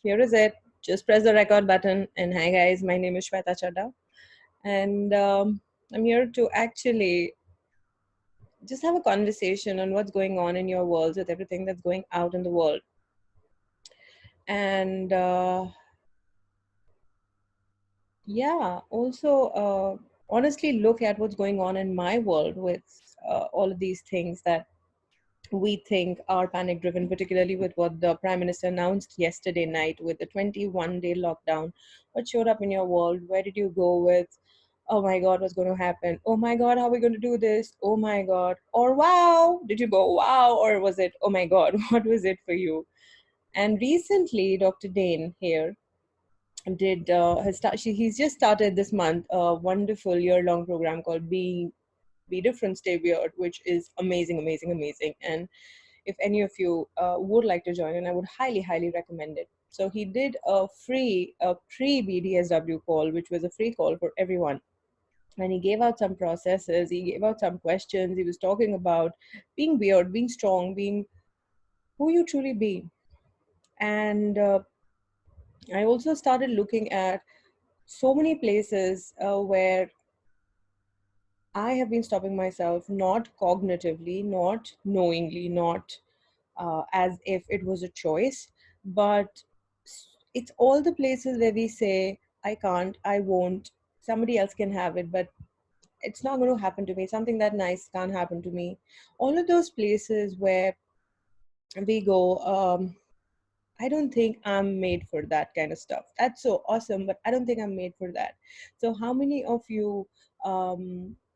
Here is it. Just press the record button. And hi, guys. My name is Shweta Chadha. And I'm here to actually just have a conversation on what's going on in your world with everything that's going out in the world. And yeah, also honestly look at what's going on in my world with all of these things that we think are panic driven, particularly with what the Prime Minister announced yesterday night with the 21-day lockdown. What showed up in your world? Where did you go with? Oh my God, what's going to happen? Oh my God, how are we going to do this? Oh my God. Or wow, did you go wow? Or was it, oh my God, what was it for you? And recently, Dr. Dain here did he's just started this month a wonderful year-long program called Be Different, Stay Weird, which is amazing, amazing, amazing. And if any of you would like to join, and I would highly, highly recommend it. So he did a pre-BDSW call, which was a free call for everyone. And he gave out some processes, he gave out some questions. He was talking about being weird, being strong, being who you truly be. And I also started looking at so many places where I have been stopping myself, not cognitively, not knowingly, not as if it was a choice, but it's all the places where we say, I can't, I won't, somebody else can have it, but it's not going to happen to me. Something that nice can't happen to me. All of those places where we go, I don't think I'm made for that kind of stuff. That's so awesome, but I don't think I'm made for that. So, how many of you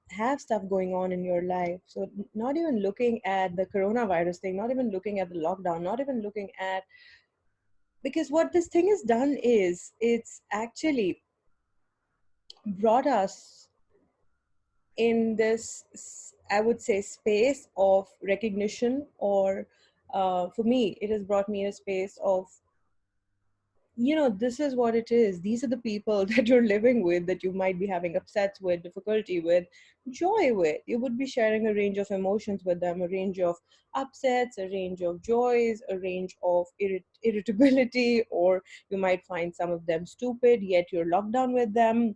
have stuff going on in your life? So, not even looking at the coronavirus thing, not even looking at the lockdown, not even looking at, because what this thing has done is it's actually brought us in this, I would say, space of recognition, or for me, it has brought me in a space of, this is what it is. These are the people that you're living with, that you might be having upsets with, difficulty with, joy with. You would be sharing a range of emotions with them, a range of upsets, a range of joys, a range of irritability, or you might find some of them stupid, yet you're locked down with them.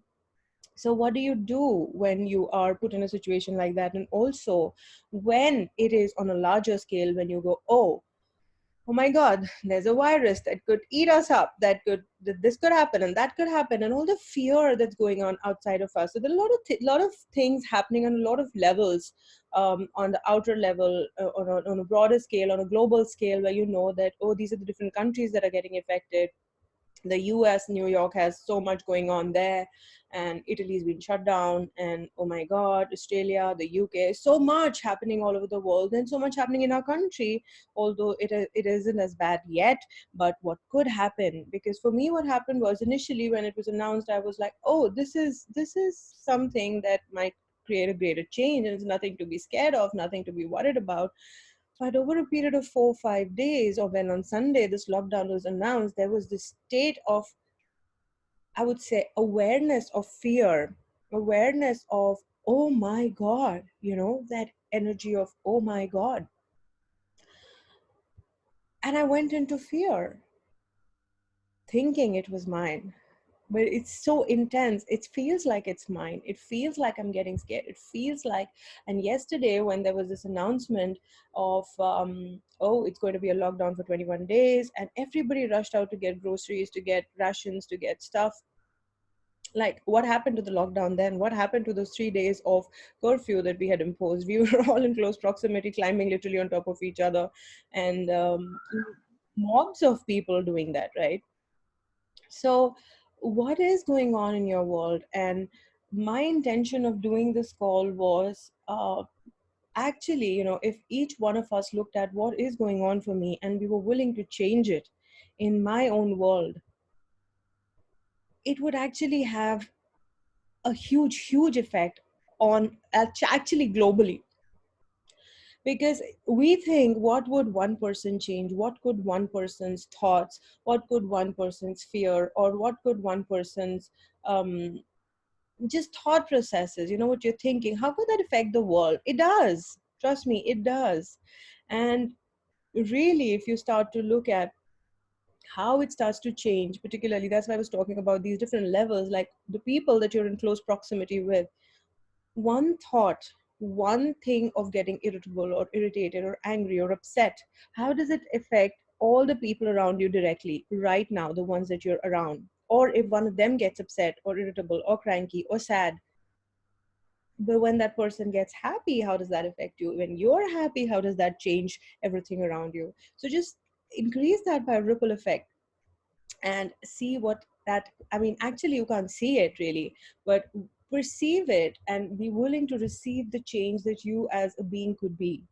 So what do you do when you are put in a situation like that? And also when it is on a larger scale, when you go, oh my God, there's a virus that could eat us up, this could happen and that could happen, and all the fear that's going on outside of us. So there are a lot of things happening on a lot of levels, on the outer level, on a broader scale, on a global scale, where you know that, these are the different countries that are getting affected. The US, New York has so much going on there, and Italy's been shut down, and oh my God, Australia, the UK, so much happening all over the world, and so much happening in our country, although it isn't as bad yet. But what could happen? Because for me, what happened was, initially when it was announced, I was like, oh, this is something that might create a greater change, and it's nothing to be scared of, nothing to be worried about. But over a period of 4 or 5 days, or when on Sunday this lockdown was announced, there was this state of, I would say, awareness of fear, awareness of, oh my God, that energy of, oh my God. And I went into fear, thinking it was mine. But it's so intense. It feels like it's mine. It feels like I'm getting scared. It feels like, and yesterday when there was this announcement of, it's going to be a lockdown for 21 days, and everybody rushed out to get groceries, to get rations, to get stuff. Like, what happened to the lockdown then? What happened to those 3 days of curfew that we had imposed? We were all in close proximity, climbing literally on top of each other, and mobs of people doing that, right? So, what is going on in your world? And my intention of doing this call was, actually, if each one of us looked at what is going on for me and we were willing to change it in my own world, it would actually have a huge, huge effect on, actually globally. Because we think, what would one person change? What could one person's thoughts, what could one person's fear, or what could one person's um, just thought processes, what you're thinking, how could that affect the world? It does. Trust me, it does. And really, if you start to look at how it starts to change, particularly that's why I was talking about these different levels, like the people that you're in close proximity with. One thought, one thing of getting irritable or irritated or angry or upset, how does it affect all the people around you directly right now, the ones that you're around? Or if one of them gets upset or irritable or cranky or sad, but when that person gets happy, how does that affect you? When you're happy, how does that change everything around you? So just increase that by ripple effect and see what that, I mean, actually you can't see it really, but perceive it and be willing to receive the change that you as a being could be.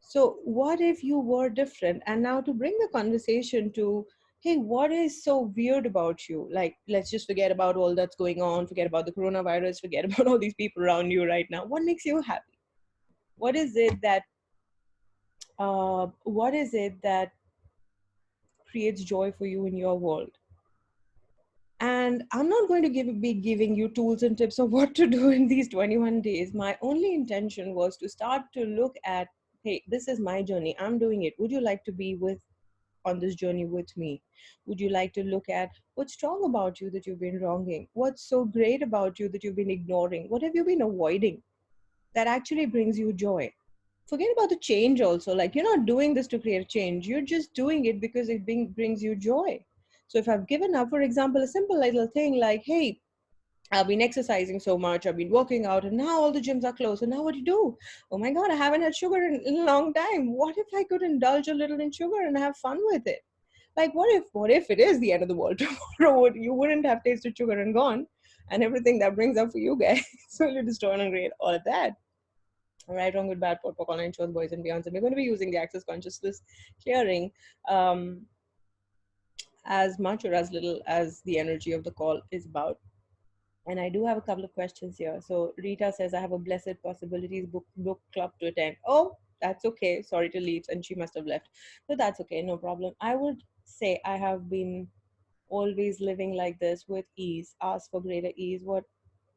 So what if you were different? And now to bring the conversation to, hey, what is so weird about you? Like, let's just forget about all that's going on, forget about the coronavirus, forget about all these people around you right now. What makes you happy? What is it that what is it that creates joy for you in your world? And I'm not going to be giving you tools and tips of what to do in these 21 days. My only intention was to start to look at, hey, this is my journey. I'm doing it. Would you like to be with on this journey with me? Would you like to look at what's strong about you that you've been wronging? What's so great about you that you've been ignoring? What have you been avoiding that actually brings you joy? Forget about the change also. Like, you're not doing this to create change. You're just doing it because it brings you joy. So if I've given up, for example, a simple little thing like, hey, I've been exercising so much, I've been working out, and now all the gyms are closed. And now what do you do? Oh my God, I haven't had sugar in a long time. What if I could indulge a little in sugar and have fun with it? Like, what if it is the end of the world tomorrow? You wouldn't have tasted sugar and gone, and everything that brings up for you guys. So you destroy and create all of that. Right, wrong, good, bad, pot, poc, online shows, boys and beyonds. And we're going to be using the access consciousness clearing as much or as little as the energy of the call is about. And I do have a couple of questions here. So Rita says, I have a Blessed Possibilities book club to attend. Oh, that's okay. Sorry to leave. And she must have left. So that's okay. No problem. I would say I have been always living like this with ease, ask for greater ease. What,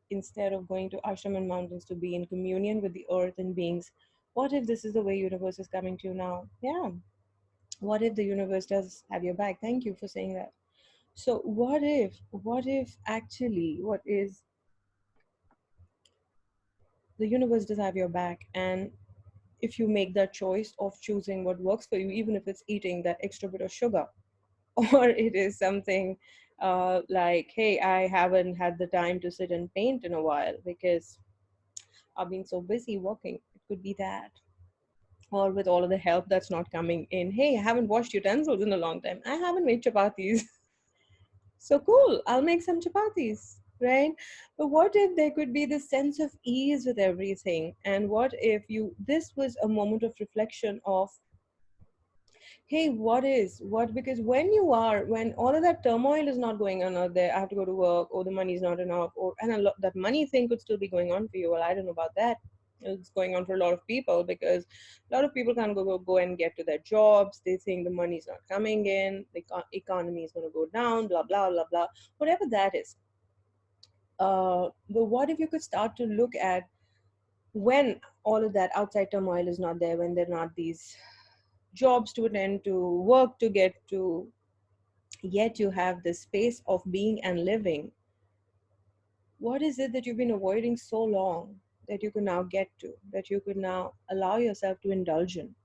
instead of going to ashram and mountains to be in communion with the earth and beings, what if this is the way universe is coming to you now? Yeah. What if the universe does have your back? Thank you for saying that. So what if actually, what is, the universe does have your back, and if you make that choice of choosing what works for you, even if it's eating that extra bit of sugar, or it is something like, hey, I haven't had the time to sit and paint in a while because I've been so busy working. It could be that. Or with all of the help that's not coming in, hey, I haven't washed utensils in a long time. I haven't made chapatis. So cool, I'll make some chapatis, right? But what if there could be this sense of ease with everything? And what if this was a moment of reflection of, hey, because when all of that turmoil is not going on out there, I have to go to work, or the money's not enough, that money thing could still be going on for you. Well, I don't know about that. It's going on for a lot of people because a lot of people can't go and get to their jobs. They think the money's not coming in, the economy is going to go down, blah blah blah blah, whatever that is. But what if you could start to look at, when all of that outside turmoil is not there, when there are not these jobs to attend to, work to get to, yet you have this space of being and living. What is it that you've been avoiding so long that you could now get to, that you could now allow yourself to indulge in?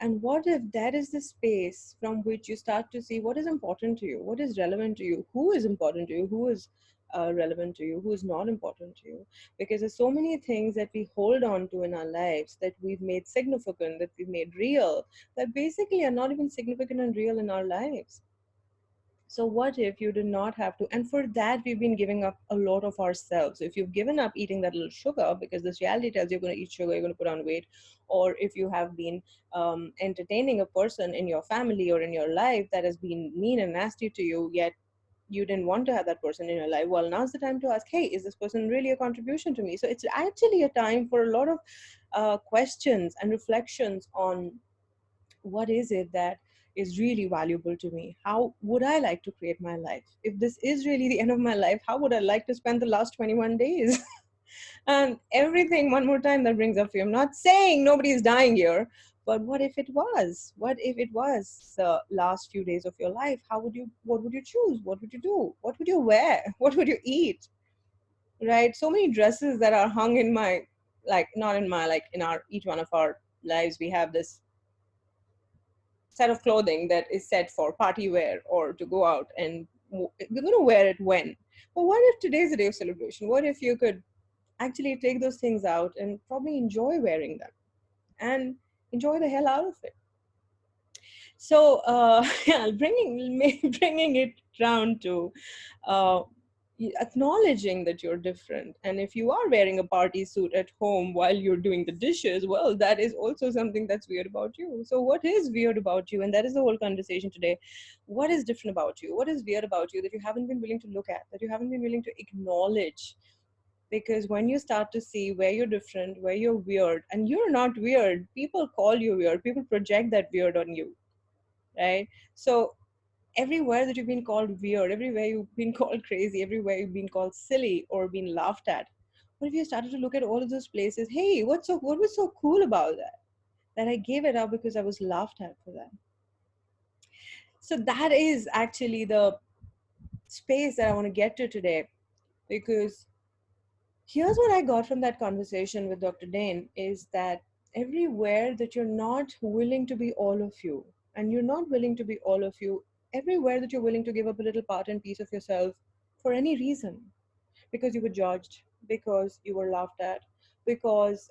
And what if that is the space from which you start to see what is important to you, what is relevant to you, who is important to you, who is relevant to you, who is not important to you? Because there's so many things that we hold on to in our lives that we've made significant, that we've made real, that basically are not even significant and real in our lives. So what if you did not have to? And for that, we've been giving up a lot of ourselves. So if you've given up eating that little sugar because this reality tells you're going to eat sugar, you're going to put on weight, or if you have been entertaining a person in your family or in your life that has been mean and nasty to you, yet you didn't want to have that person in your life, well, now's the time to ask, hey, is this person really a contribution to me? So it's actually a time for a lot of questions and reflections on, what is it that is really valuable to me? How would I like to create my life? If this is really the end of my life, how would I like to spend the last 21 days? And everything, one more time, that brings up for you. I'm not saying nobody is dying here, But what if it was? What if it was the last few days of your life? How would you, what would you choose? What would you do? What would you wear? What would you eat? Right? So many dresses that are hung in my, like, not in my, like, in our, each one of our lives, we have this set of clothing that is set for party wear or to go out, and we're going to wear it when. But what if today's a day of celebration? What if you could actually take those things out and probably enjoy wearing them and enjoy the hell out of it? So yeah, bringing it down to uh, acknowledging that you're different. And if you are wearing a party suit at home while you're doing the dishes, well, that is also something that's weird about you. So what is weird about you? And that is the whole conversation today. What is different about you? What is weird about you that you haven't been willing to look at, that you haven't been willing to acknowledge? Because when you start to see where you're different, where you're weird, and you're not weird, people call you weird, people project that weird on you, right? So everywhere that you've been called weird, everywhere you've been called crazy, everywhere you've been called silly or been laughed at, what if you started to look at all of those places? Hey, what was so cool about that? That I gave it up because I was laughed at for that. So that is actually the space that I want to get to today, because here's what I got from that conversation with Dr. Dain is that everywhere that you're not willing to be all of you, and you're not willing to be all of you, everywhere that you're willing to give up a little part and piece of yourself for any reason, because you were judged, because you were laughed at, because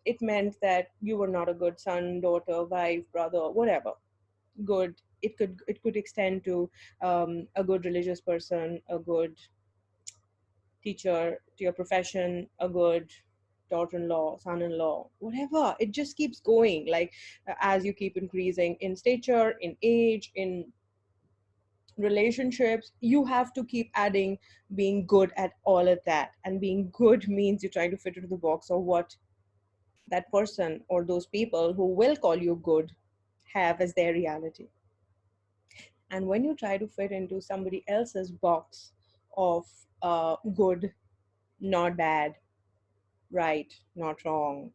it meant that you were not a good son, daughter, wife, brother, whatever. Good. It could extend to a good religious person, a good teacher, to your profession, a good daughter-in-law, son-in-law, whatever. It just keeps going. Like as you keep increasing in stature, in age, in relationships, you have to keep adding being good at all of that. And being good means you're trying to fit into the box of what that person or those people who will call you good have as their reality. And when you try to fit into somebody else's box of good, not bad, right, not wrong,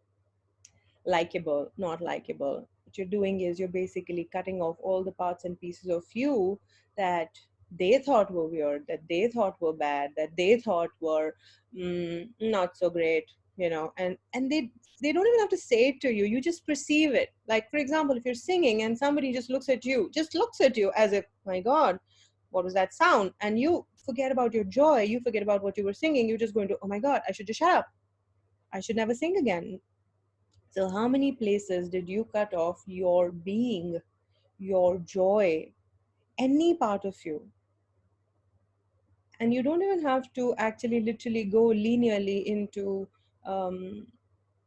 likable, not likable. What you're doing is you're basically cutting off all the parts and pieces of you that they thought were weird, that they thought were bad, that they thought were not so great, and they don't even have to say it to you. You just perceive it. Like, for example, if you're singing and somebody just looks at you as if, my God, what was that sound? And you forget about your joy, you forget about what you were singing, you're just going to, oh my God, I should just shut up. I should never sing again. So, how many places did you cut off your being, your joy, any part of you? And you don't even have to actually literally go linearly into um,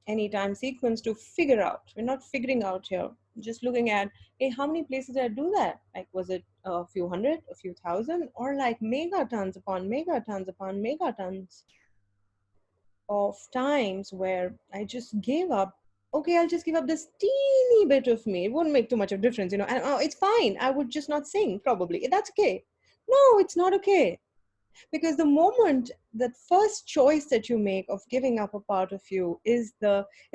any time sequence to figure out. We're not figuring out here. Just looking at, hey, how many places did I do that? Like, was it a few hundred, a few thousand, or like megatons upon megatons upon megatons of times where I just gave up. Okay, I'll just give up this teeny bit of me. It wouldn't make too much of difference, And it's fine. I would just not sing, probably. That's okay. No, it's not okay. Because the moment, that first choice that you make of giving up a part of you it's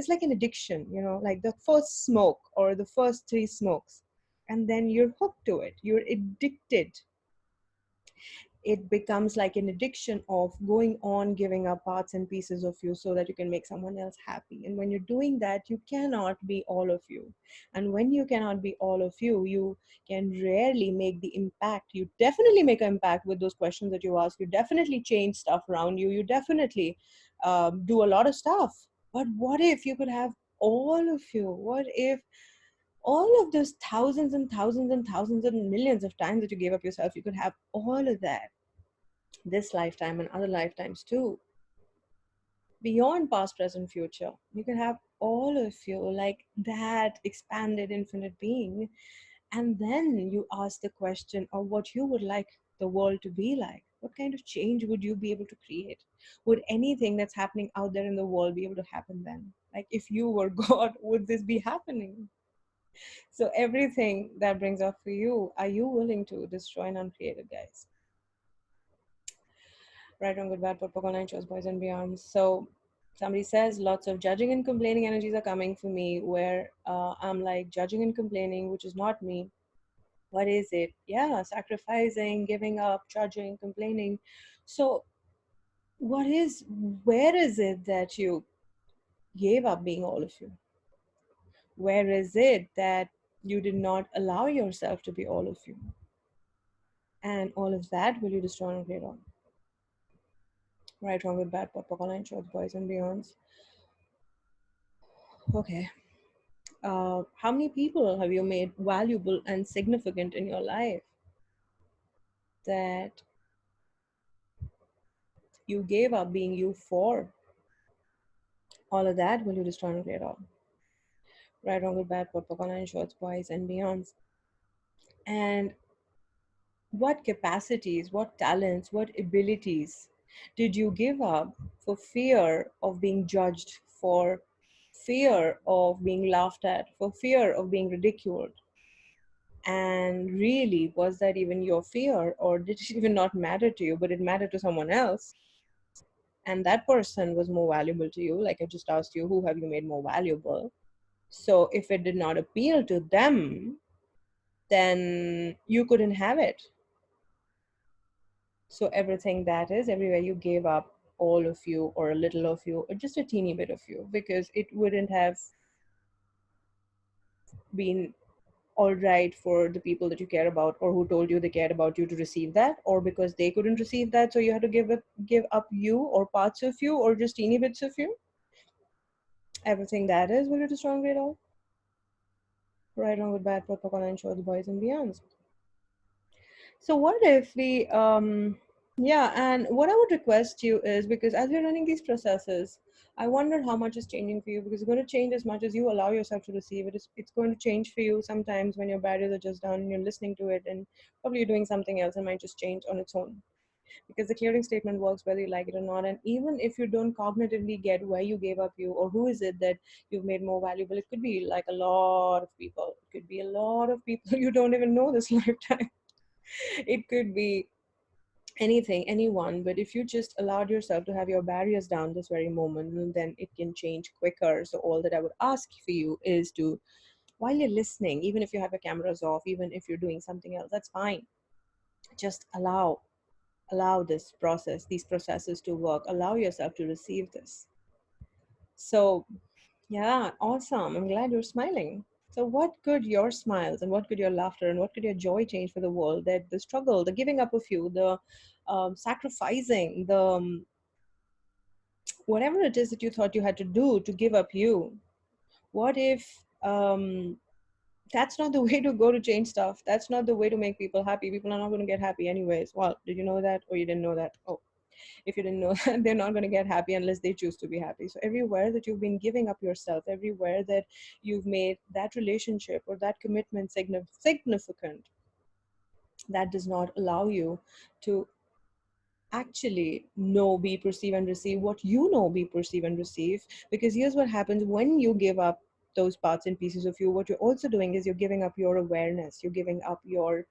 like an addiction, like the first smoke or the first three smokes. And then you're hooked to it. You're addicted. It becomes like an addiction of going on giving up parts and pieces of you so that you can make someone else happy. And when you're doing that, you cannot be all of you. And when you cannot be all of you, you can rarely make the impact. You definitely make an impact with those questions that you ask. You definitely change stuff around you. You definitely do a lot of stuff. But what if you could have all of you? What if all of those thousands and thousands and thousands and millions of times that you gave up yourself, you could have all of that this lifetime and other lifetimes too, beyond past, present, future. You can have all of you, like that expanded infinite being. And then you ask the question of what you would like the world to be like. What kind of change would you be able to create? Would anything that's happening out there in the world be able to happen then? Like, if you were God, would this be happening? So everything that brings up for you, are you willing to destroy and uncreate it, guys? Right, wrong, good, bad, purple, line, chose, boys and beyond. So Somebody says lots of judging and complaining energies are coming for me, where I'm like judging and complaining, which is not me. What is it? Yeah, sacrificing, giving up, judging, complaining. So what is, where is it that you gave up being all of you? Where is it that you did not allow yourself to be all of you? And all of that will you destroy and create on. Right, wrong, good, bad, pop, line, shorts, boys and beyonds. Okay. How many people have you made valuable and significant in your life that you gave up being you for? All of that will you destroy and create on. Right, wrong, good, bad, pop, line, shorts, boys and beyonds. And what capacities, what talents, what abilities did you give up for fear of being judged, for fear of being laughed at, for fear of being ridiculed? And really, was that even your fear, or did it even not matter to you, but it mattered to someone else? And that person was more valuable to you. Like I just asked you, who have you made more valuable? So if it did not appeal to them, then you couldn't have it. So everything that is, everywhere you gave up all of you, or a little of you, or just a teeny bit of you, because it wouldn't have been all right for the people that you care about, or who told you they cared about you, to receive that, or because they couldn't receive that, so you had to give up you, or parts of you, or just teeny bits of you. Everything that is, will you destroy it all? Right, wrong, good, bad, protocol, and show the boys and beyonds. So what if we, yeah, and what I would request you is, because as we're running these processes, I wonder how much is changing for you, because it's going to change as much as you allow yourself to receive it. It's going to change for you sometimes when your barriers are just down and you're listening to it, and probably you're doing something else and might just change on its own. Because the clearing statement works whether you like it or not. And even if you don't cognitively get where you gave up you, or who is it that you've made more valuable, it could be like a lot of people. It could be a lot of people you don't even know this lifetime. It could be anything, anyone. But if you just allowed yourself to have your barriers down this very moment, then it can change quicker. So all that I would ask for you is to, while you're listening, even if you have your cameras off, even if you're doing something else, that's fine. Just allow this process, these processes to work. Allow yourself to receive this. So yeah, awesome. I'm glad you're smiling. So what could your smiles, and what could your laughter, and what could your joy change for the world? That the struggle, the giving up of you, the sacrificing, the whatever it is that you thought you had to do to give up you. What if that's not the way to go to change stuff? That's not the way to make people happy. People are not going to get happy anyways. Well, did you know that, or you didn't know that? Oh, if you didn't know that, they're not going to get happy unless they choose to be happy. So everywhere that you've been giving up yourself, everywhere that you've made that relationship or that commitment significant, that does not allow you to actually know, be, perceive, and receive what you know, be, perceive, and receive. Because here's what happens when you give up those parts and pieces of you. What you're also doing is you're giving up your awareness, you're giving up your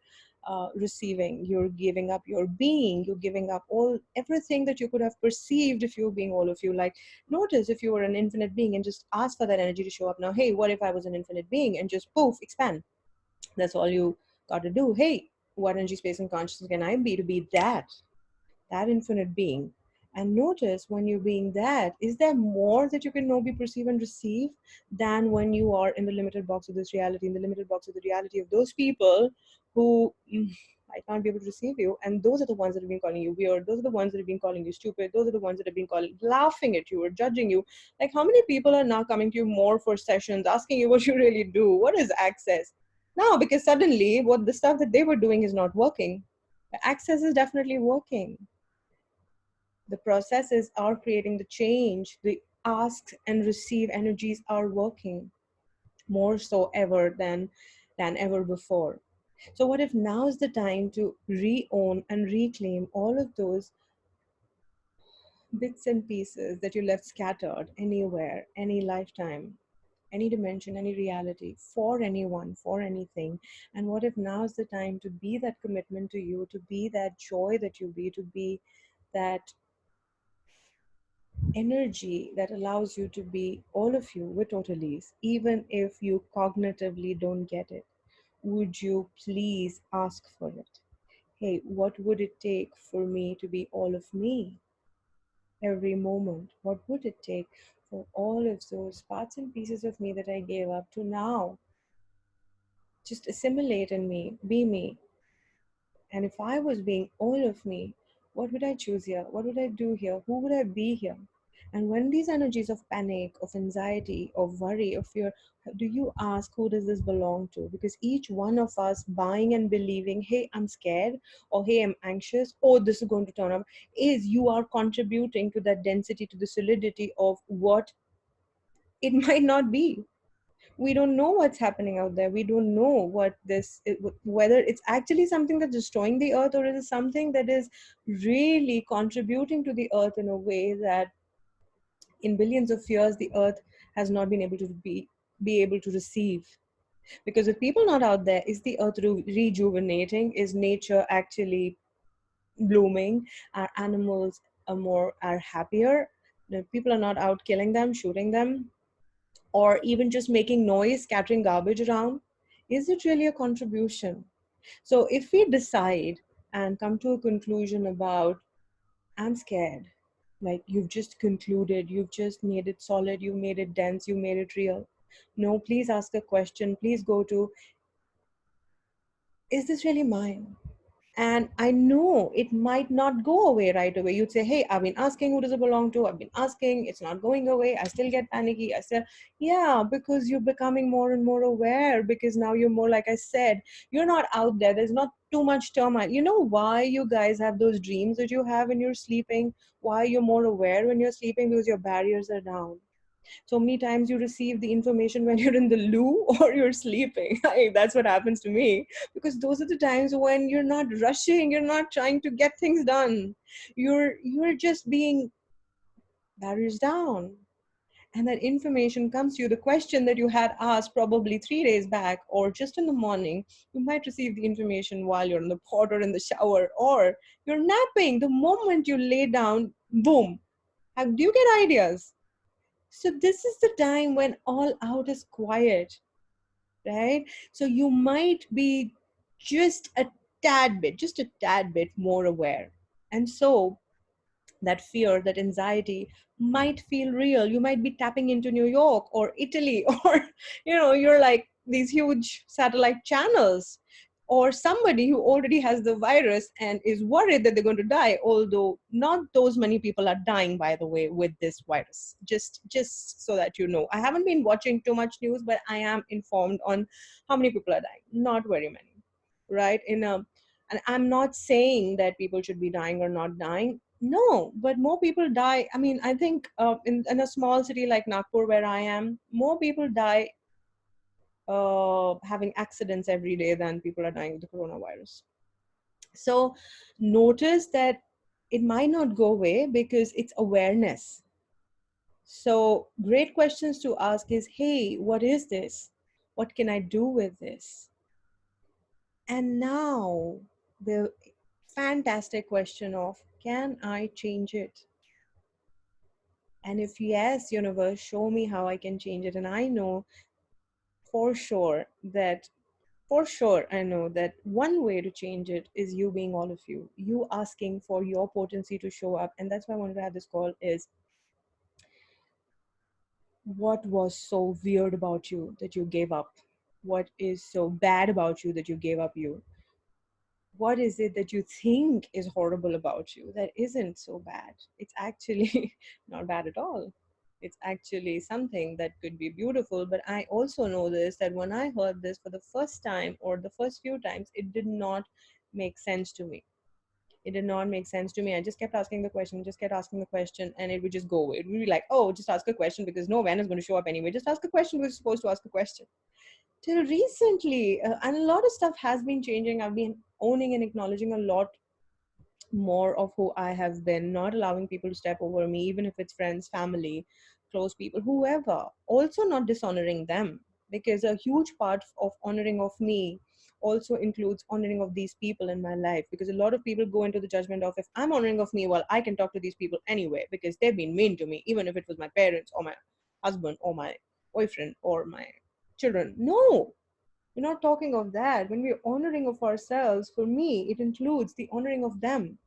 receiving, you're giving up your being, you're giving up all everything that you could have perceived if you were being all of you. Like, notice if you were an infinite being and just ask for that energy to show up now. Hey, what if I was an infinite being? And just poof, expand. That's all you got to do. Hey, what energy, space, and consciousness can I be to be that infinite being? And notice when you're being that, is there more that you can know, be, perceive, and receive than when you are in the limited box of this reality, in the limited box of the reality of those people who I can't be able to receive you. And those are the ones that have been calling you weird. Those are the ones that have been calling you stupid. Those are the ones that have been calling, laughing at you or judging you. Like, how many people are now coming to you more for sessions, asking you what you really do? What is access? Now, because suddenly what the stuff that they were doing is not working. The access is definitely working. The processes are creating the change. The ask and receive energies are working more so ever than ever before. So what if now is the time to re-own and reclaim all of those bits and pieces that you left scattered anywhere, any lifetime, any dimension, any reality, for anyone, for anything? And what if now is the time to be that commitment to you, to be that joy that you be, to be that energy that allows you to be all of you with totalies, even if you cognitively don't get it, would you please ask for it? Hey, what would it take for me to be all of me every moment? What would it take for all of those parts and pieces of me that I gave up to now just assimilate in me, be me? And if I was being all of me, what would I choose here? What would I do here? Who would I be here? And when these energies of panic, of anxiety, of worry, of fear, do you ask who does this belong to? Because each one of us buying and believing, hey, I'm scared, or hey, I'm anxious, or this is going to turn up, is you are contributing to that density, to the solidity of what it might not be. We don't know what's happening out there. We don't know whether it's actually something that's destroying the earth, or it is something that is really contributing to the earth in a way that in billions of years the earth has not been able to be able to receive. Because if people not out there, is the earth rejuvenating? Is nature actually blooming? Are animals are happier? The people are not out killing them, shooting them, or even just making noise, scattering garbage around? Is it really a contribution? So if we decide and come to a conclusion about, I'm scared, like you've just concluded, you've just made it solid, you made it dense, you made it real. No, please ask a question. Please go to, is this really mine? And I know it might not go away right away. You'd say, hey, I've been asking, who does it belong to? I've been asking, it's not going away. I still get panicky. I still, yeah, because you're becoming more and more aware, because now you're more, like I said, you're not out there. There's not too much turmoil. You know why you guys have those dreams that you have when you're sleeping? Why you're more aware when you're sleeping? Because your barriers are down. So many times you receive the information when you're in the loo or you're sleeping. That's what happens to me, because those are the times when you're not rushing, you're not trying to get things done. You're just being barriers down. And that information comes to you. The question that you had asked probably 3 days back or just in the morning, you might receive the information while you're in the pot or in the shower, or you're napping. The moment you lay down, boom. Do you get ideas? So this is the time when all out is quiet, right? So you might be just a just a tad bit more aware. And so that fear, that anxiety might feel real. You might be tapping into New York or Italy, or, you're like these huge satellite channels, or somebody who already has the virus and is worried that they're going to die, although not those many people are dying, by the way, with this virus. Just so that you know, I haven't been watching too much news, but I am informed on how many people are dying. Not very many, right? And I'm not saying that people should be dying or not dying. No, but more people die. I mean, I think in a small city like Nagpur, where I am, more people die having accidents every day than people are dying of the coronavirus. So notice that it might not go away because it's awareness. So great questions to ask is, hey, what is this? What can I do with this? And now the fantastic question of, can I change it? And if yes, universe, show me how I can change it. And I know for sure that I know that one way to change it is you being all of you, you asking for your potency to show up. And that's why I wanted to have this call is, what was so weird about you that you gave up? What is so bad about you that you gave up you? What is it that you think is horrible about you that isn't so bad? It's actually not bad at all. It's actually something that could be beautiful. But I also know this, that when I heard this for the first time or the first few times, it did not make sense to me. It did not make sense to me. I just kept asking the question, just kept asking the question, and it would just go away. It would be like, oh, just ask a question because no van is going to show up anyway. Just ask a question because you're supposed to ask a question. Till recently, and a lot of stuff has been changing. I've been owning and acknowledging a lot more of who I have been, not allowing people to step over me, even if it's friends, family, close people, whoever. Also not dishonoring them, because a huge part of honoring of me also includes honoring of these people in my life, because a lot of people go into the judgment of, if I'm honoring of me, well, I can talk to these people anyway because they've been mean to me, even if it was my parents or my husband or my boyfriend or my children. No, we're not talking of that. When we're honoring of ourselves, for me, it includes the honoring of them.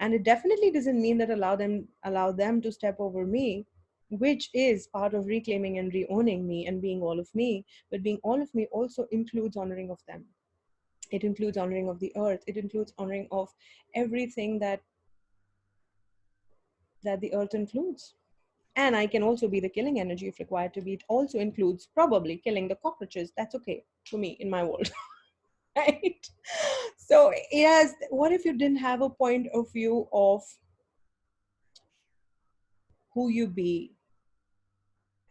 And it definitely doesn't mean that allow them to step over me, which is part of reclaiming and re-owning me and being all of me. But being all of me also includes honoring of them. It includes honoring of the earth. It includes honoring of everything that the earth includes. And I can also be the killing energy if required to be. It also includes probably killing the cockroaches. That's okay for me in my world. Right? So yes, what if you didn't have a point of view of who you be?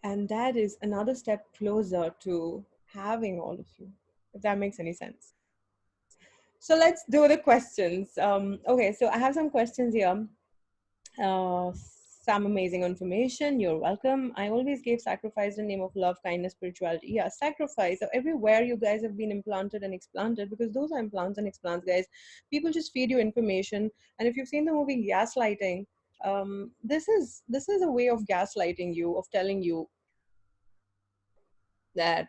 And that is another step closer to having all of you, if that makes any sense. So let's do the questions. Okay, so I have some questions here. Uh, some amazing information. You're welcome. I always gave sacrifice in the name of love, kindness, spirituality. Yeah, sacrifice. So everywhere you guys have been implanted and explanted, because those are implants and explants, guys. People just feed you information. And if you've seen the movie Gaslighting, this is a way of gaslighting you, of telling you that,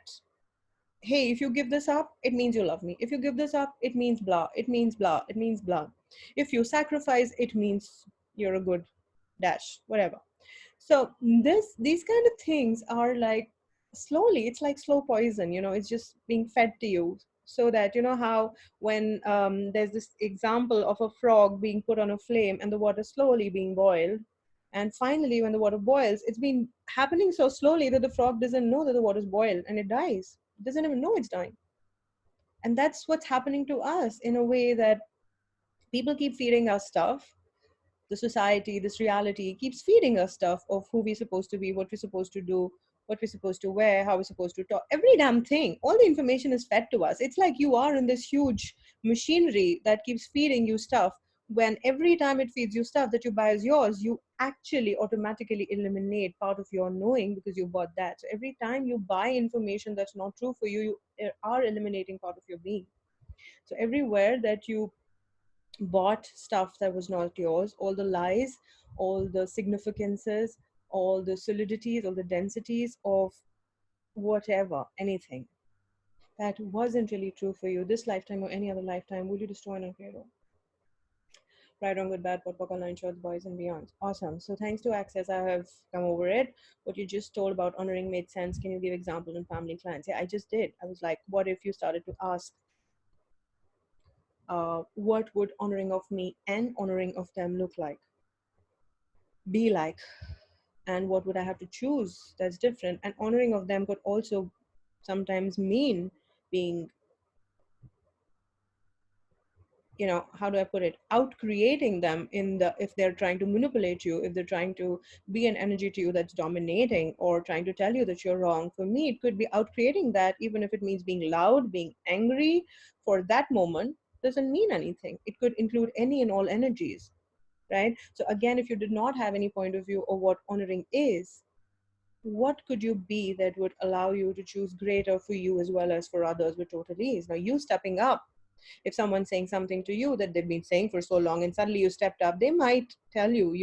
hey, if you give this up, it means you love me. If you give this up, it means blah. It means blah. It means blah. If you sacrifice, it means you're a good dash, whatever. So these kind of things are like, slowly, it's like slow poison, it's just being fed to you. So that, how when there's this example of a frog being put on a flame and the water slowly being boiled, and finally when the water boils, it's been happening so slowly that the frog doesn't know that the water's boiled and it dies. It doesn't even know it's dying. And that's what's happening to us, in a way that people keep feeding us stuff. The society, this reality keeps feeding us stuff of who we're supposed to be, what we're supposed to do, what we're supposed to wear, how we're supposed to talk. Every damn thing, all the information is fed to us. It's like you are in this huge machinery that keeps feeding you stuff. When every time it feeds you stuff that you buy as yours, you actually automatically eliminate part of your knowing because you bought that. So every time you buy information that's not true for you, you are eliminating part of your being. So everywhere that you bought stuff that was not yours, all the lies, all the significances, all the solidities, all the densities of whatever, anything that wasn't really true for you this lifetime or any other lifetime, will you destroy and uncreate all? Right, wrong, good, bad, pot, line, short, boys, and beyond. Awesome. So thanks to Access, I have come over it. What you just told about honoring made sense. Can you give example in family clients? Yeah, I just did. I was like, what if you started to ask, what would honoring of me and honoring of them look like, be like, and what would I have to choose that's different? And honoring of them could also sometimes mean being, how do I put it, out creating them in the, if they're trying to manipulate you, if they're trying to be an energy to you that's dominating or trying to tell you that you're wrong. For me, it could be out creating that, even if it means being loud, being angry for that moment, doesn't mean anything. It could include any and all energies, right? So again, if you did not have any point of view of what honoring is, what could you be that would allow you to choose greater for you as well as for others with total ease? Now, you stepping up, if someone's saying something to you that they've been saying for so long and suddenly you stepped up, they might tell you,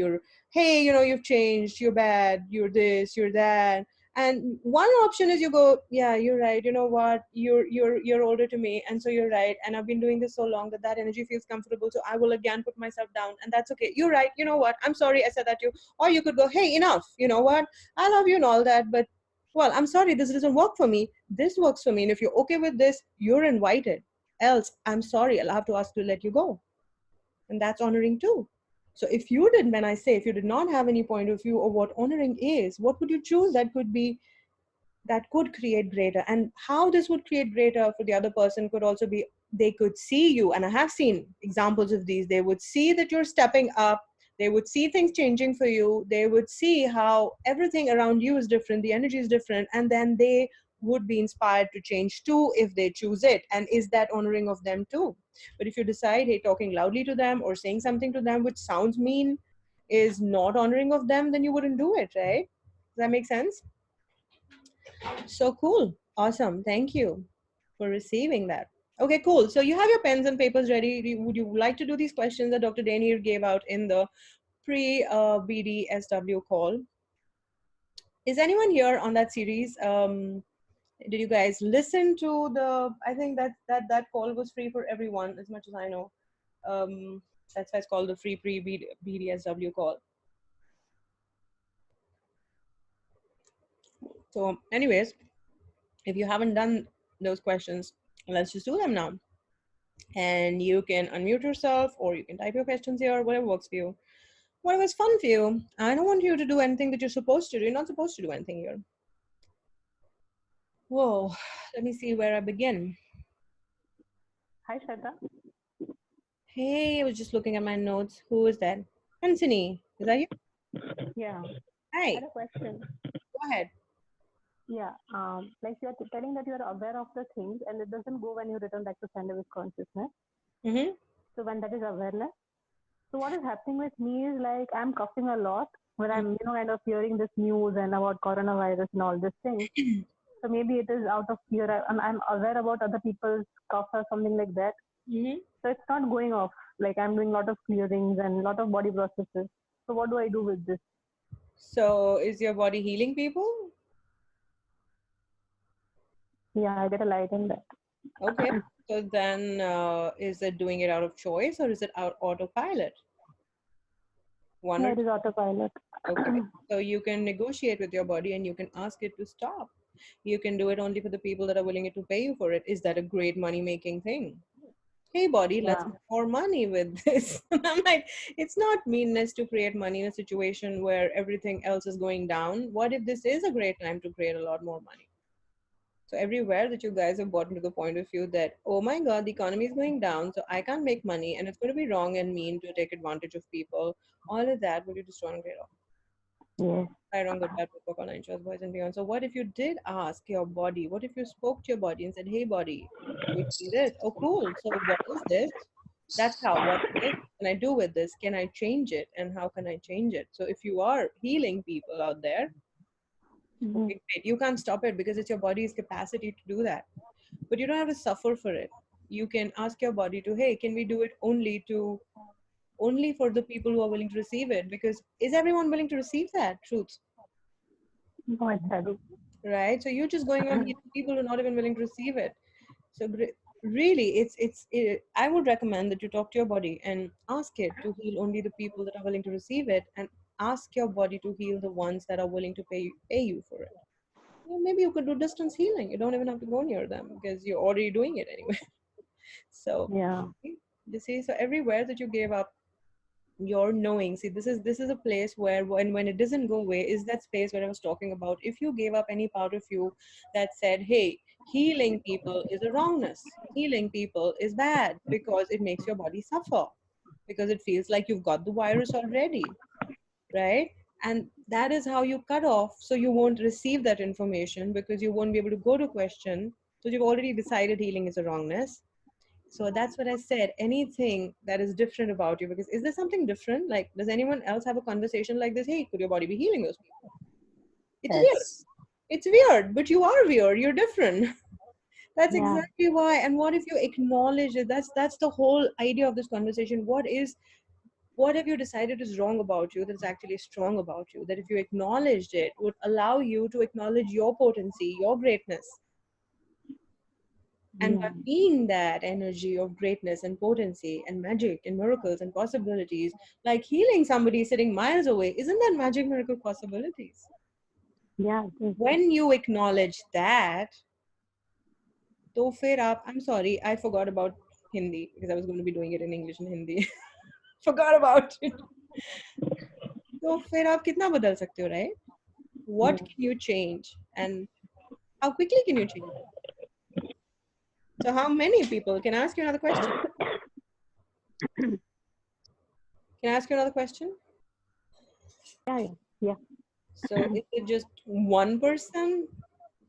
hey, you've changed, you're bad, you're this, you're that. And one option is you go, yeah, you're right, you know what, you're older to me, and so you're right, and I've been doing this so long that that energy feels comfortable, so I will again put myself down, and that's okay. You're right, you know what, I'm sorry I said that to you. Or you could go, hey, enough, you know what, I love you and all that, but well, I'm sorry, this doesn't work for me, this works for me, and if you're okay with this, you're invited. Else, I'm sorry, I'll have to ask to let you go. And that's honoring too. So if you did, when I say, if you did not have any point of view of what honoring is, what would you choose that could be, that could create greater? And how this would create greater for the other person could also be, they could see you, and I have seen examples of these, they would see that you're stepping up, they would see things changing for you, they would see how everything around you is different, the energy is different, and then they would be inspired to change too if they choose it. And is that honoring of them too? But if you decide, hey, talking loudly to them or saying something to them which sounds mean is not honoring of them, then you wouldn't do it, right? Does that make sense? So cool. Awesome. Thank you for receiving that. Okay, cool. So you have your pens and papers ready. Would you like to do these questions that Dr. Dain gave out in the pre-BDSW call? Is anyone here on that series? Did you guys listen to the? I think that call was free for everyone, as much as I know. That's why it's called the free pre-BDSW call. So, anyways, if you haven't done those questions, let's just do them now. And you can unmute yourself, or you can type your questions here, whatever works for you. Whatever's fun for you. I don't want you to do anything that you're supposed to do. You're not supposed to do anything here. Whoa, let me see where I begin. Hi, Shraddha. Hey, I was just looking at my notes. Who is that? Anthony, is that you? Yeah, I Hi, had a question. go ahead. Yeah, like you're telling that you're aware of the things and it doesn't go when you return back to center with consciousness. Mm-hmm. So when that is awareness. So what is happening with me is like I'm coughing a lot when I'm, kind of hearing this news and about coronavirus and all these things. So maybe it is out of fear. I'm aware about other people's cough or something like that. Mm-hmm. So it's not going off. Like I'm doing a lot of clearings and a lot of body processes. So what do I do with this? So, is your body healing people? Yeah, I get a light in that. Okay. So then, is it doing it out of choice or is it out autopilot? One Yeah, or it is autopilot. okay. So you can negotiate with your body and you can ask it to stop. You can do it only for the people that are willing to pay you for it. Is that a great money making thing? Hey, body, let's Yeah. make more money with this. I'm like, it's not meanness to create money in a situation where everything else is going down. What if this is a great time to create a lot more money? So everywhere that you guys have gotten to the point of view that, oh my God, the economy is going down, so I can't make money and it's going to be wrong and mean to take advantage of people. All of that will you destroy and get off. Yes. I wrong good bad book on shows, boys and beyond. So what if you did ask your body? What if you spoke to your body and said, hey body, do you see this? Oh cool. So what is this? That's how. What is can I do with this? Can I change it? And how can I change it? So if you are healing people out there, Mm-hmm. okay, great. You can't stop it because it's your body's capacity to do that. But you don't have to suffer for it. You can ask your body to, hey, can we do it only for the people who are willing to receive it? Because is everyone willing to receive that truth? No, it's heavy. Right? So you're just going on healing people who are not even willing to receive it. So really, I would recommend that you talk to your body and ask it to heal only the people that are willing to receive it, and ask your body to heal the ones that are willing to pay you for it. Yeah, maybe you could do distance healing. You don't even have to go near them because you're already doing it anyway. So Yeah. you see, so everywhere that you gave up your knowing, see, this is a place where when it doesn't go away is that space where I was talking about. If you gave up any part of you that said, hey, healing people is a wrongness, healing people is bad because it makes your body suffer, because it feels like you've got the virus already, right? And that is how you cut off, so you won't receive that information because you won't be able to go to question, so you've already decided healing is a wrongness. So that's what I said. Anything that is different about you, because is there something different? Like, does anyone else have a conversation like this? Hey, could your body be healing those people? It's weird. Yes. It's weird, but you are weird. You're different. That's Yeah. exactly why. And what if you acknowledge it? That's the whole idea of this conversation. What have you decided is wrong about you that's actually strong about you? That if you acknowledged it would allow you to acknowledge your potency, your greatness. And by Yeah. being that energy of greatness and potency and magic and miracles and possibilities, like healing somebody sitting miles away, isn't that magic, miracle, possibilities? Yeah. It is. When you acknowledge that, to fir aap, I'm sorry, I forgot about Hindi because I was going to be doing it in English and Hindi. Forgot about it. तो फिर आप कितना बदल सकते हो, right? What Yeah. can you change and how quickly can you change it? So how many people, can I ask you another question? Can I ask you another question? Yeah. Yeah. Yeah. So is it just one person,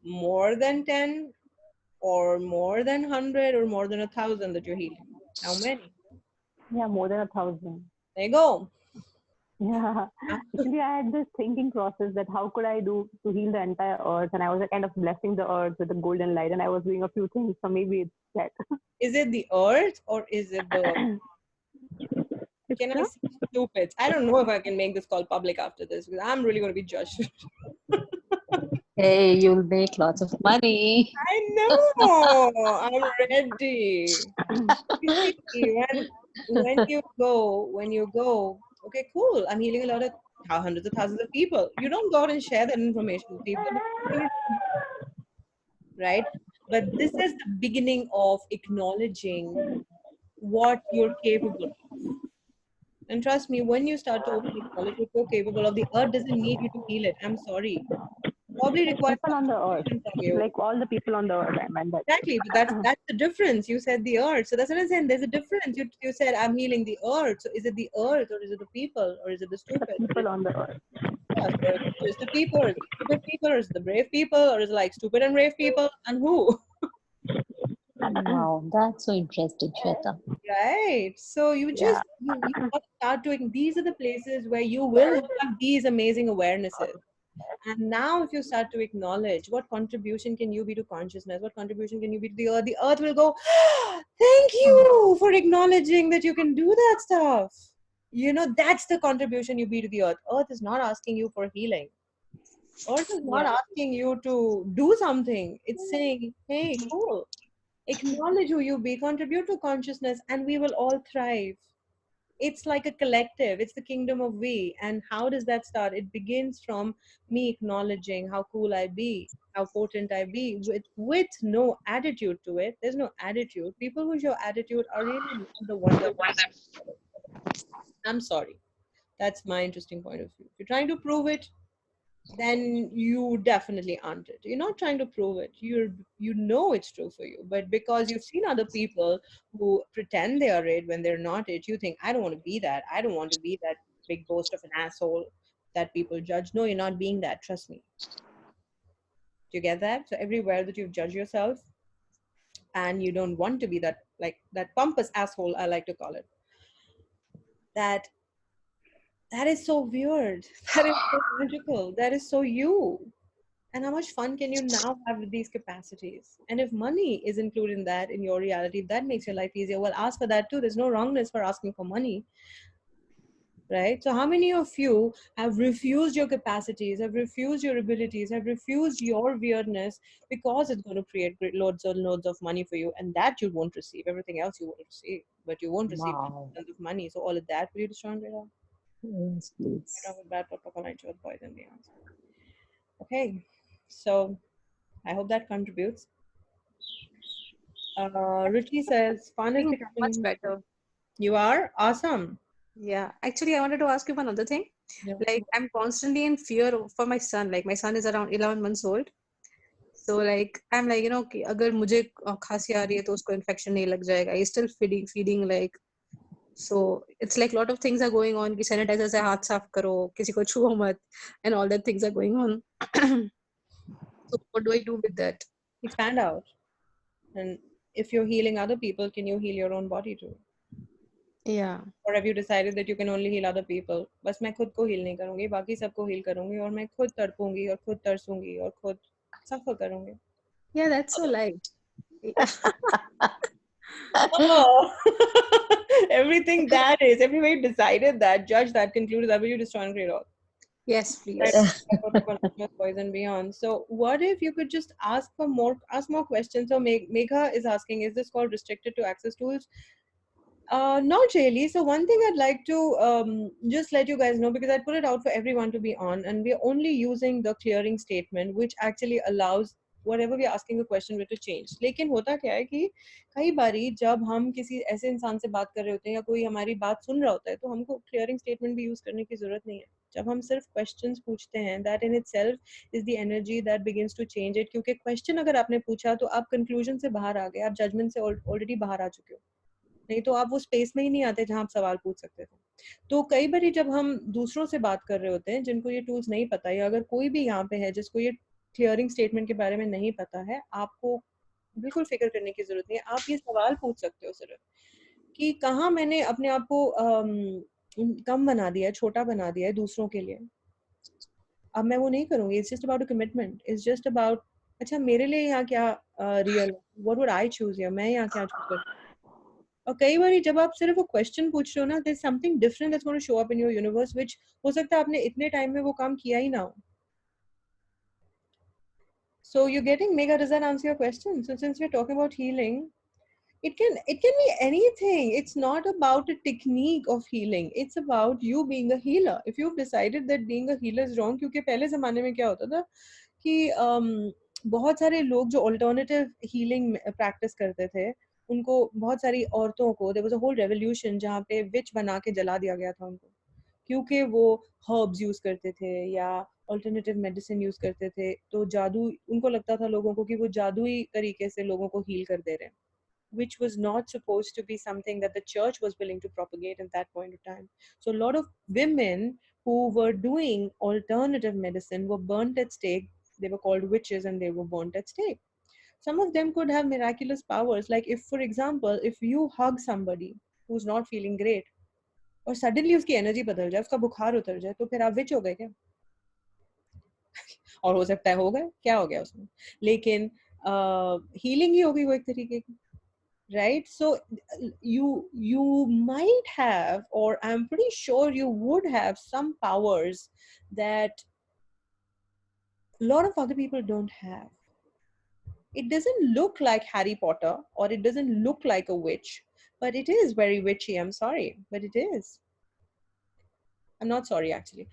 more than 10, or more than 100, or more than 1,000 that you're healing? How many? Yeah. More than 1,000. There you go. Yeah, actually, I had this thinking process that how could I do to heal the entire earth, and I was kind of blessing the earth with the golden light, and I was doing a few things. So maybe it's that. Is it the earth or is it the, It's can I the say stupid? I don't know if I can make this call public after this because I'm really going to be judged. Hey, you'll make lots of money. I know. I'm ready. You see, when you go, okay, cool. I'm healing a lot of hundreds of thousands of people. You don't go out and share that information with people, right? But this is the beginning of acknowledging what you're capable of. And trust me, when you start to openly acknowledge what you're capable of, the earth doesn't need you to heal it. I'm sorry. Probably like requires people on the earth, contribution from you. like all the people on the earth. I meant that. Exactly, but that's the difference. You said the earth, so that's what I'm saying. There's a difference. You said I'm healing the earth. So is it the earth, or is it the people, or is it the The stupid? people on the earth. Yeah, so it's the people, or is it the stupid people, or is it the brave people, or is it like stupid and brave people, and who? Wow, that's so interesting, Shweta. Right. So you Yeah. just you got to start doing. These are the places where you will have these amazing awarenesses. And now, if you start to acknowledge what contribution can you be to consciousness, what contribution can you be to the earth will go, thank you for acknowledging that you can do that stuff. You know, that's the contribution you be to the earth. Earth is not asking you for healing. Earth is not Yeah. asking you to do something. It's saying, hey, cool. Acknowledge who you be, contribute to consciousness, and we will all thrive. It's like a collective, it's the kingdom of we. And how does that start? It begins from me acknowledging how cool I be, how potent I be, with no attitude to it. There's no attitude. People who show attitude are really not the one that, I'm sorry, that's my interesting point of view. If you're trying to prove it, then you definitely aren't it. You're not trying to prove it. You know it's true for you. But because you've seen other people who pretend they are it when they're not it, you think, I don't want to be that. I don't want to be that big boast of an asshole that people judge. No, you're not being that. Trust me. Do you get that? So everywhere that you judge yourself and you don't want to be that, like that pompous asshole, I like to call it. That that is so weird. That is so magical. That is so you. And how much fun can you now have with these capacities? And if money is included in that, in your reality, that makes your life easier. Well, ask for that too. There's no wrongness for asking for money, right? So, how many of you have refused your capacities, have refused your abilities, have refused your weirdness because it's going to create loads and loads of money for you, and that you won't receive. Everything else you will receive, but you won't receive Wow. tons of money. So, all of that will you destroy it all? Yes, Right off please. with bad protocol, I chose boys and beyond. Okay, so I hope that contributes. Ruchi says, fun is Doing much becoming. better. You are awesome. Yeah. Actually, I wanted to ask you one other thing. Yeah. Like, I'm constantly in fear for my son. Like, my son is around 11 months old. So, like, I'm like, कि अगर मुझे खांसी आ रही है तो उसको infection नहीं लग जाएगा. He's still feeding like. So, it's like a lot of things are going on. कि sanitizer से हाथ साफ करो, किसी को छुओ मत, and all that things are going on. So, what do I do with that? Expand out. And if you're healing other people, can you heal your own body too? Yeah. Or have you decided that you can only heal other people? बस मैं खुद को heal नहीं करूँगी, बाकी सबको heal करूँगी और मैं खुद तड़पूंगी और खुद तरसूंगी और खुद suffer करूँगी. Yeah, that's so light. Oh, everything that is, everybody decided that, judged that, concluded that, but you destroy and create all. Yes, Right, please. boys and beyond. So, what if you could just ask more questions? So, Megha is asking, is this called restricted to access tools? Not really. So, one thing I'd like to just let you guys know, because I put it out for everyone to be on, and we're only using the clearing statement, which actually allows whatever we're asking a question with to change. लेकिन होता क्या है कि कई बारी जब हम किसी ऐसे इंसान से बात कर रहे होते हैं या कोई हमारी बात सुन रहा होता है तो हमको क्लियरिंग स्टेटमेंट भी यूज करने की जरूरत नहीं है. जब हम सिर्फ क्वेश्चंस पूछते हैं, that in itself is the energy that begins to change it. क्योंकि क्वेश्चन अगर आपने पूछा तो आप कंक्लूजन से बाहर आ गए, आप जजमेंट से ऑलरेडी बाहर आ चुके हो. नहीं तो आप वो स्पेस में ही नहीं आते जहां आप सवाल पूछ सकते थे. तो कई बारी जब हम दूसरों से बात कर रहे होते हैं जिनको ये टूल्स नहीं पता, या अगर कोई भी यहाँ पे है जिसको ये क्लियरिंग स्टेटमेंट के बारे में नहीं पता है, आपको बिल्कुल फिक्र करने की जरूरत नहीं है. आप ये सवाल पूछ सकते हो सिर्फ कि कहाँ मैंने अपने आप को कम बना दिया है, छोटा बना दिया है दूसरों के लिए, अब मैं वो नहीं करूंगी. It's just about a commitment. It's just about, अच्छा मेरे लिए यहाँ क्या real, what would I choose, या मैं यहाँ क्या चूज करूँ. और कई बार जब आप सिर्फ वो क्वेश्चन पूछ रहे हो ना, there is something different that's gonna show up in your universe, which हो सकता है आपने इतने टाइम में वो काम किया ही ना हो. So you're getting mega, does that answer your question? So since we're talking about healing, it can be anything. It's not about a technique of healing. It's about you being a healer. If you've decided that being a healer is wrong, क्योंकि पहले जमाने में क्या होता था कि बहुत सारे लोग जो अल्टरनेटिव हीलिंग प्रैक्टिस करते थे, उनको बहुत सारी औरतों को, there was a whole revolution जहाँ पे विच बना के जला दिया गया था उनको, क्योंकि वो हर्ब्स यूज करते थे या अल्टरनेटिव मेडिसिन यूज करते थे. तो जादू, उनको लगता था लोगों को कि वो जादुई तरीके से लोगों को हील कर दे रहे हैं, which was not supposed to be something that the church was willing to propagate at that point of time. So a lot of women who were doing alternative medicine were burnt at stake. They were called witches and they were burnt at stake. Some of them could have miraculous powers. Like if, for example, if you hug somebody who's not feeling great और suddenly उसकी energy बदल जाए, उसका बुखार उतर जाए, तो फिर आप विच हो गए क्या? और हो सकता है हो गए, क्या हो गया उसमें, लेकिन हीलिंग ही होगी वो एक तरीके की, right? So you might have, or I'm pretty sure you would have some powers that a lot of other people don't have. It doesn't look like Harry Potter, or it doesn't look like a witch, but it is very witchy. I'm sorry, but it is. I'm not sorry actually.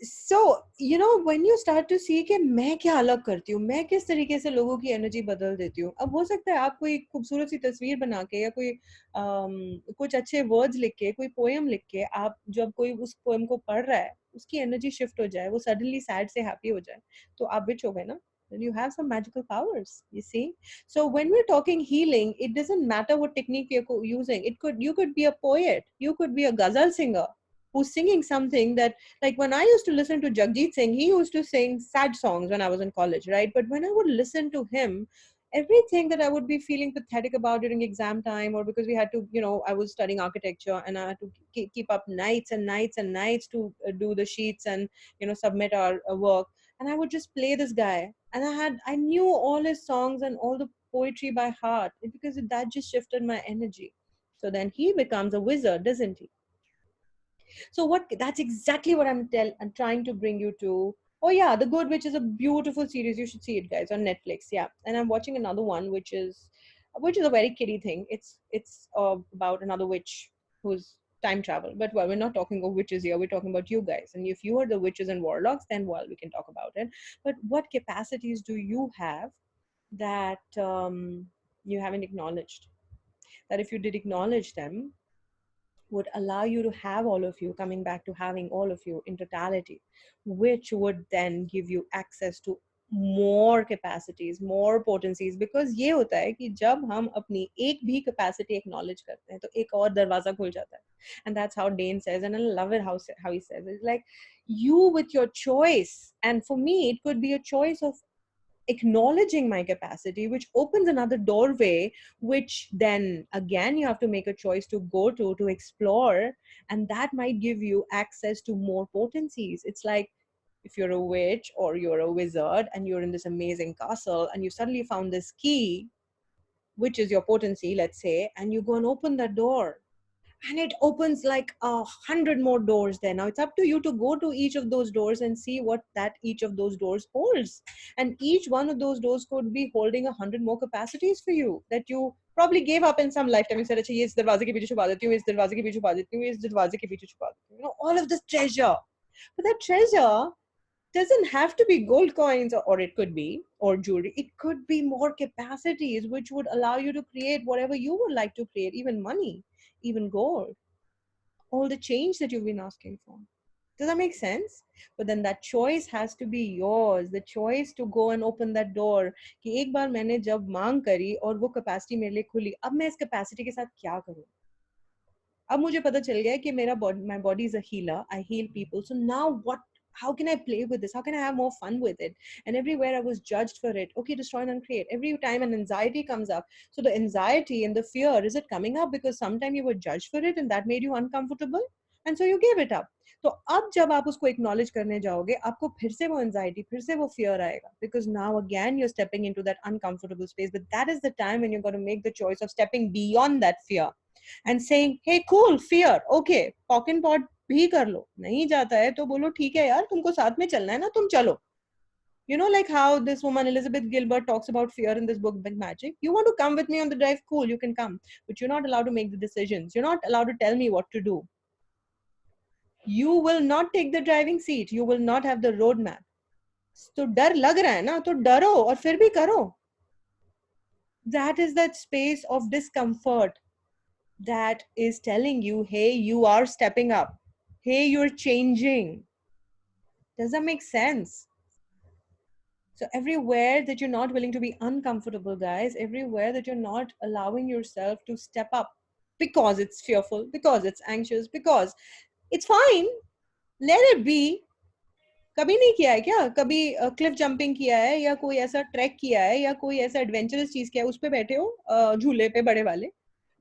So you know when you start to see कि मैं क्या अलग करती हूँ, मैं किस तरीके से लोगों की एनर्जी बदल देती हूँ. अब हो सकता है आप कोई खूबसूरत सी तस्वीर बना के या कोई कुछ अच्छे वर्ड्स लिख के, कोई पोएम लिख के, आप जब कोई उस पोएम को पढ़ रहा है उसकी एनर्जी शिफ्ट हो जाए, वो सडनली सैड से हैप्पी हो जाए, तो आप विच हो गए ना. Then you have some magical powers, you see. So when we're talking healing, it doesn't matter what technique you're using. You could be a poet, you could be a ghazal singer who's singing something that, like when I used to listen to Jagjit Singh, he used to sing sad songs when I was in college, right? But when I would listen to him, everything that I would be feeling pathetic about during exam time, or because we had to, I was studying architecture and I had to keep up nights and nights and nights to do the sheets and, submit our work. And I would just play this guy. And I knew all his songs and all the poetry by heart because that just shifted my energy. So then he becomes a wizard, doesn't he? So that's exactly what I'm trying to bring you to. Oh yeah, The Good Witch is a beautiful series. You should see it, guys, on Netflix. Yeah, and I'm watching another one, which is a very kiddie thing. It's about another witch who's time travel. But well, we're not talking about witches here. We're talking about you guys. And if you are the witches and warlocks, then well, we can talk about it. But what capacities do you have that you haven't acknowledged? That if you did acknowledge them, would allow you to have all of you, coming back to having all of you in totality, which would then give you access to more capacities, more potencies. Because ये होता है कि जब हम अपनी एक भी capacity acknowledge करते हैं तो एक और दरवाजा खुल जाता है. And that's how Dain says, and I love it how he says it. It's like you with your choice, and for me it could be a choice of acknowledging my capacity, which opens another doorway, which then again you have to make a choice to go to explore, and that might give you access to more potencies. It's like if you're a witch or you're a wizard and you're in this amazing castle and you suddenly found this key, which is your potency, let's say, and you go and open that door, and it opens like 100 more doors there. Now it's up to you to go to each of those doors and see what that each of those doors holds, and each one of those doors could be holding 100 more capacities for you that you probably gave up in some lifetime. You said, अच्छा ये इस दरवाजे के पीछे छुपा देती हूँ, इस दरवाजे के पीछे छुपा देती हूँ, इस दरवाजे के पीछे छुपा देती हूँ, all of this treasure. But that treasure doesn't have to be gold coins, or it could be, or jewelry. It could be more capacities which would allow you to create whatever you would like to create, even money, even gold, all the change that you've been asking for. Does that make sense? But then that choice has to be yours. The choice to go and open that door. कि एक बार मैंने जब मांग करी और वो capacity मेरे लिए खुली, अब मैं इस capacity के साथ क्या करूं? अब मुझे पता चल गया कि मेरा body, my body is a healer. I heal people. So now what how can I play with this? How can I have more fun with it? And everywhere I was judged for it. Okay, destroy and uncreate. Every time an anxiety comes up. So the anxiety and the fear, is it coming up because sometime you were judged for it and that made you uncomfortable? And so you gave it up. तो अब जब आप उसको acknowledge करने जाओगे, आपको फिर से वो anxiety, फिर से वो fear आएगा. Because now again you're stepping into that uncomfortable space. But that is the time when you're going to make the choice of stepping beyond that fear and saying, hey, cool, fear, okay, pock and pot भी कर लो. नहीं जाता है तो बोलो ठीक है यार, तुमको साथ में चलना है ना, तुम चलो. You know, like how this woman Elizabeth Gilbert talks about fear in this book, Big Magic. You want to come with me on the drive? Cool, you can come. But you're not allowed to make the decisions. You're not allowed to tell me what to do. You will not take the driving seat. You will not have the roadmap. तो डर लग रहा है ना, तो डरो और फिर भी करो. That is that space of discomfort that is telling you, hey, you are stepping up. Hey, you're changing. Does that make sense? So everywhere that you're not willing to be uncomfortable, guys, everywhere that you're not allowing yourself to step up because it's fearful, because it's anxious, because it's fine, let it be. कभी नहीं किया है क्या? कभी Cliff jumping किया है या कोई ऐसा ट्रैक किया है या कोई ऐसा एडवेंचरस चीज किया है, उस पे बैठे हो झूले पे बड़े वाले,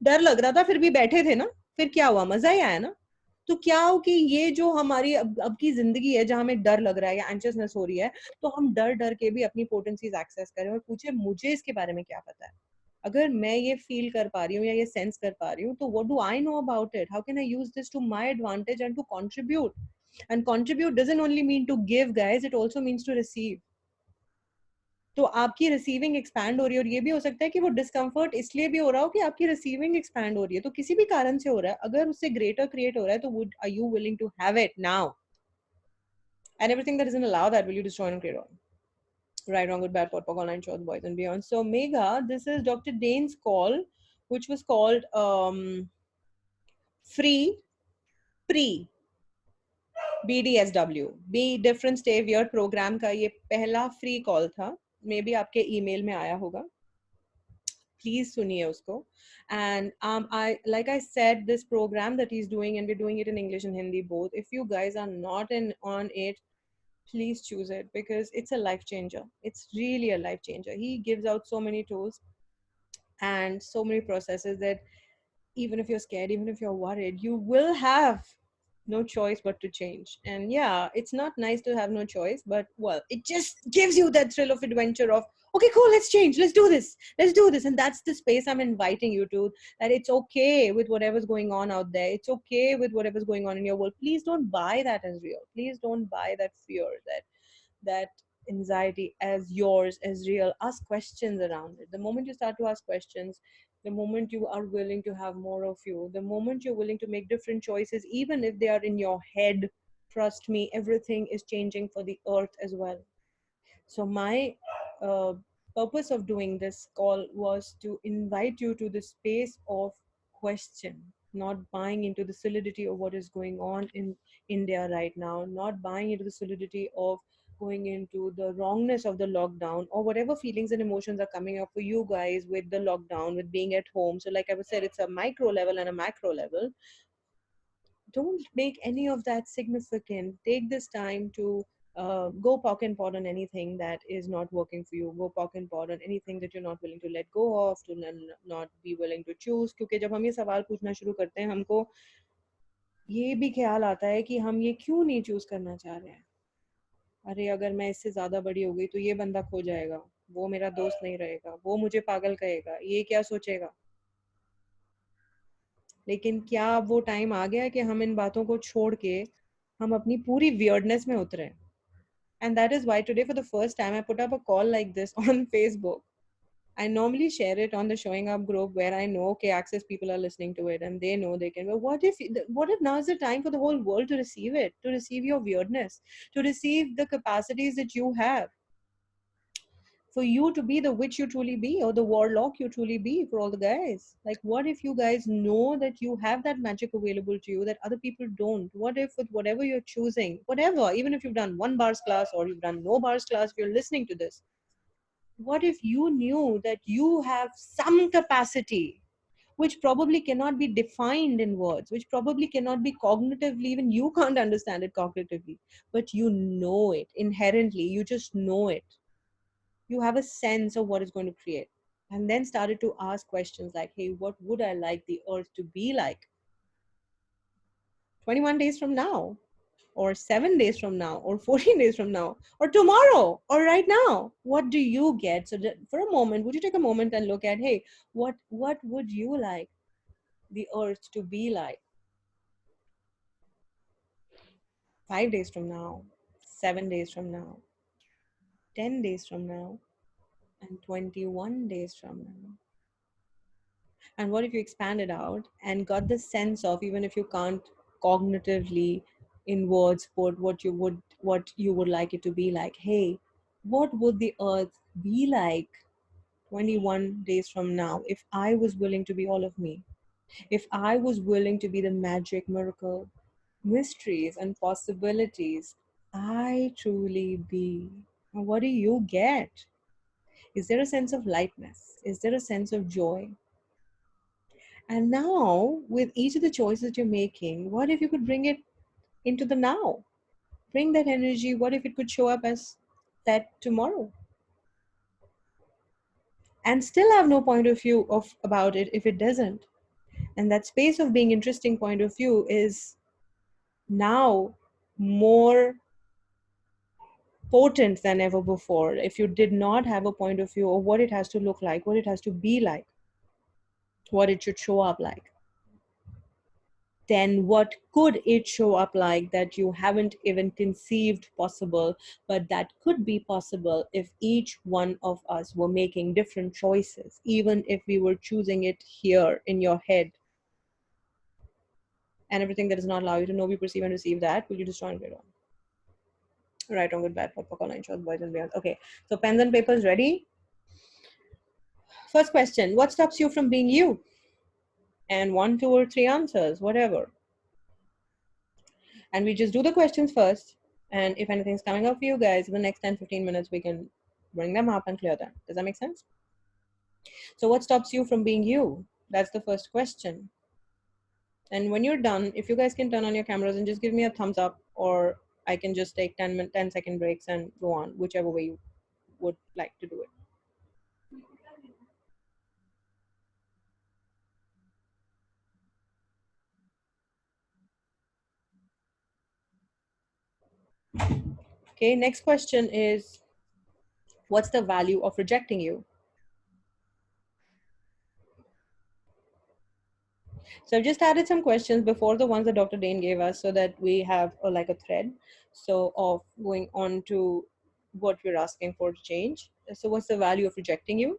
डर लग रहा था फिर भी बैठे थे ना, फिर क्या हुआ? मजा ही आया ना. तो क्या हो कि ये जो हमारी अब की जिंदगी है जहां हमें डर लग रहा है या एंशियसनेस हो रही है, तो हम डर डर के भी अपनी पोटेंसीज एक्सेस करें और पूछे मुझे इसके बारे में क्या पता है. अगर मैं ये फील कर पा रही हूँ या ये सेंस कर पा रही हूँ, तो what do I know about it? How can I use this to my advantage and to contribute? And contribute doesn't only mean to give, guys, it also means to receive. तो आपकी receiving expand हो रही है और ये भी हो सकता है कि वो डिस्कम्फर्ट इसलिए भी हो रहा हो कि आपकी रिसीविंग एक्सपैंड हो रही है. तो किसी भी कारण से हो रहा है, अगर उससे ग्रेटर क्रिएट हो रहा है, तो would are you willing to have it now? And everything that isn't allowed, that will you destroy and create on. Right, wrong, good, bad, pot, pok, online shows, boys and beyond. So Megha, this is Dr. Dain's call, which was called Free-Pre-BDSW, Be Different Stay Weird program का ये पहला free call था. May be आपके email में आया होगा, please सुनिए उसको. And like I said, this program that he's doing, and we're doing it in English and Hindi both. If you guys are not on it, please choose it because it's a life changer. It's really a life changer. He gives out so many tools and so many processes that even if you're scared, even if you're worried, you will have no choice but to change. And yeah, it's not nice to have no choice, but well, it just gives you that thrill of adventure of, okay, cool, let's change, let's do this. And that's the space I'm inviting you to, that it's okay with whatever's going on out there. It's okay with whatever's going on in your world. Please don't buy that as real. Please don't buy that fear, that anxiety as yours, as real. Ask questions around it. The moment you start to ask questions, the moment you are willing to have more of you, the moment you're willing to make different choices, even if they are in your head, trust me, everything is changing for the earth as well. So my uh, purpose of doing this call was to invite you to the space of question, not buying into the solidity of what is going on in India right now, not buying into the solidity of going into the wrongness of the lockdown or whatever feelings and emotions are coming up for you guys with the lockdown, with being at home. So like I said, it's a micro level and a macro level. Don't make any of that significant. Take this time to go pock and pot on anything that is not working for you. Go pock and pot on anything that you're not willing to let go of, to not be willing to choose. क्योंकि जब हम ये सवाल पूछना शुरू करते हैं, हमको ये भी ख्याल आता है कि हम ये क्यों नहीं चूज करना चाह रहे हैं. अरे अगर मैं इससे ज्यादा बड़ी हो गई तो ये बंदा खो जाएगा, वो मेरा दोस्त नहीं रहेगा, वो मुझे पागल कहेगा, ये क्या सोचेगा. लेकिन क्या अब वो टाइम आ गया कि हम इन बातों को छोड़ के हम अपनी पूरी वियर्डनेस में उतरे. And that is why today for the first time I put up a call like this on Facebook. I normally share it on the Showing Up group where I know, okay, access people are listening to it and they know they can. But what if now is the time for the whole world to receive it, to receive your weirdness, to receive the capacities that you have, for you to be the witch you truly be, or the warlock you truly be, for all the guys. Like, what if you guys know that you have that magic available to you that other people don't? What if with whatever you're choosing, whatever, even if you've done one bars class or you've done no bars class, if you're listening to this, what if you knew that you have some capacity which probably cannot be defined in words, which probably cannot be cognitively, even you can't understand it cognitively, but you know it inherently, you just know it. You have a sense of what it's going to create. And then started to ask questions like, hey, what would I like the earth to be like 21 days from now, or 7 days from now, or 14 days from now, or tomorrow, or right now? What do you get? So that for a moment, would you take a moment and look at, hey, what would you like the earth to be like 5 days from now, 7 days from now, 10 days from now, and 21 days from now? And what if you expand it out and got the sense of, even if you can't cognitively in words put what you would like it to be like, hey, what would the earth be like 21 days from now if I was willing to be all of me, if I was willing to be the magic, miracle, mysteries and possibilities I truly be? And what do you get? Is there a sense of lightness? Is there a sense of joy? And now, with each of the choices you're making, what if you could bring it into the now? Bring that energy. What if it could show up as that tomorrow? And still have no point of view of about it if it doesn't. And that space of being interesting point of view is now more potent than ever before. If you did not have a point of view of what it has to look like, what it has to be like, what it should show up like, then what could it show up like that you haven't even conceived possible, but that could be possible if each one of us were making different choices, even if we were choosing it here in your head. And everything that does not allow you to know, be, perceive, and receive that, will you destroy and create on? Right, wrong, good, bad, pop, online shows, boys and beyond. Okay, so pens and papers ready? First question, what stops you from being you? And 1, 2, or 3 answers, whatever. And we just do the questions first. And if anything's coming up for you guys in the next 10-15 minutes, we can bring them up and clear them. Does that make sense? So what stops you from being you? That's the first question. And when you're done, if you guys can turn on your cameras and just give me a thumbs up, or I can just take 10-second breaks and go on, whichever way you would like to do it. Okay, next question is, what's the value of rejecting you? So I've just added some questions before the ones that Dr. Dain gave us so that we have like a thread. So of going on to what we're asking for to change. So what's the value of rejecting you?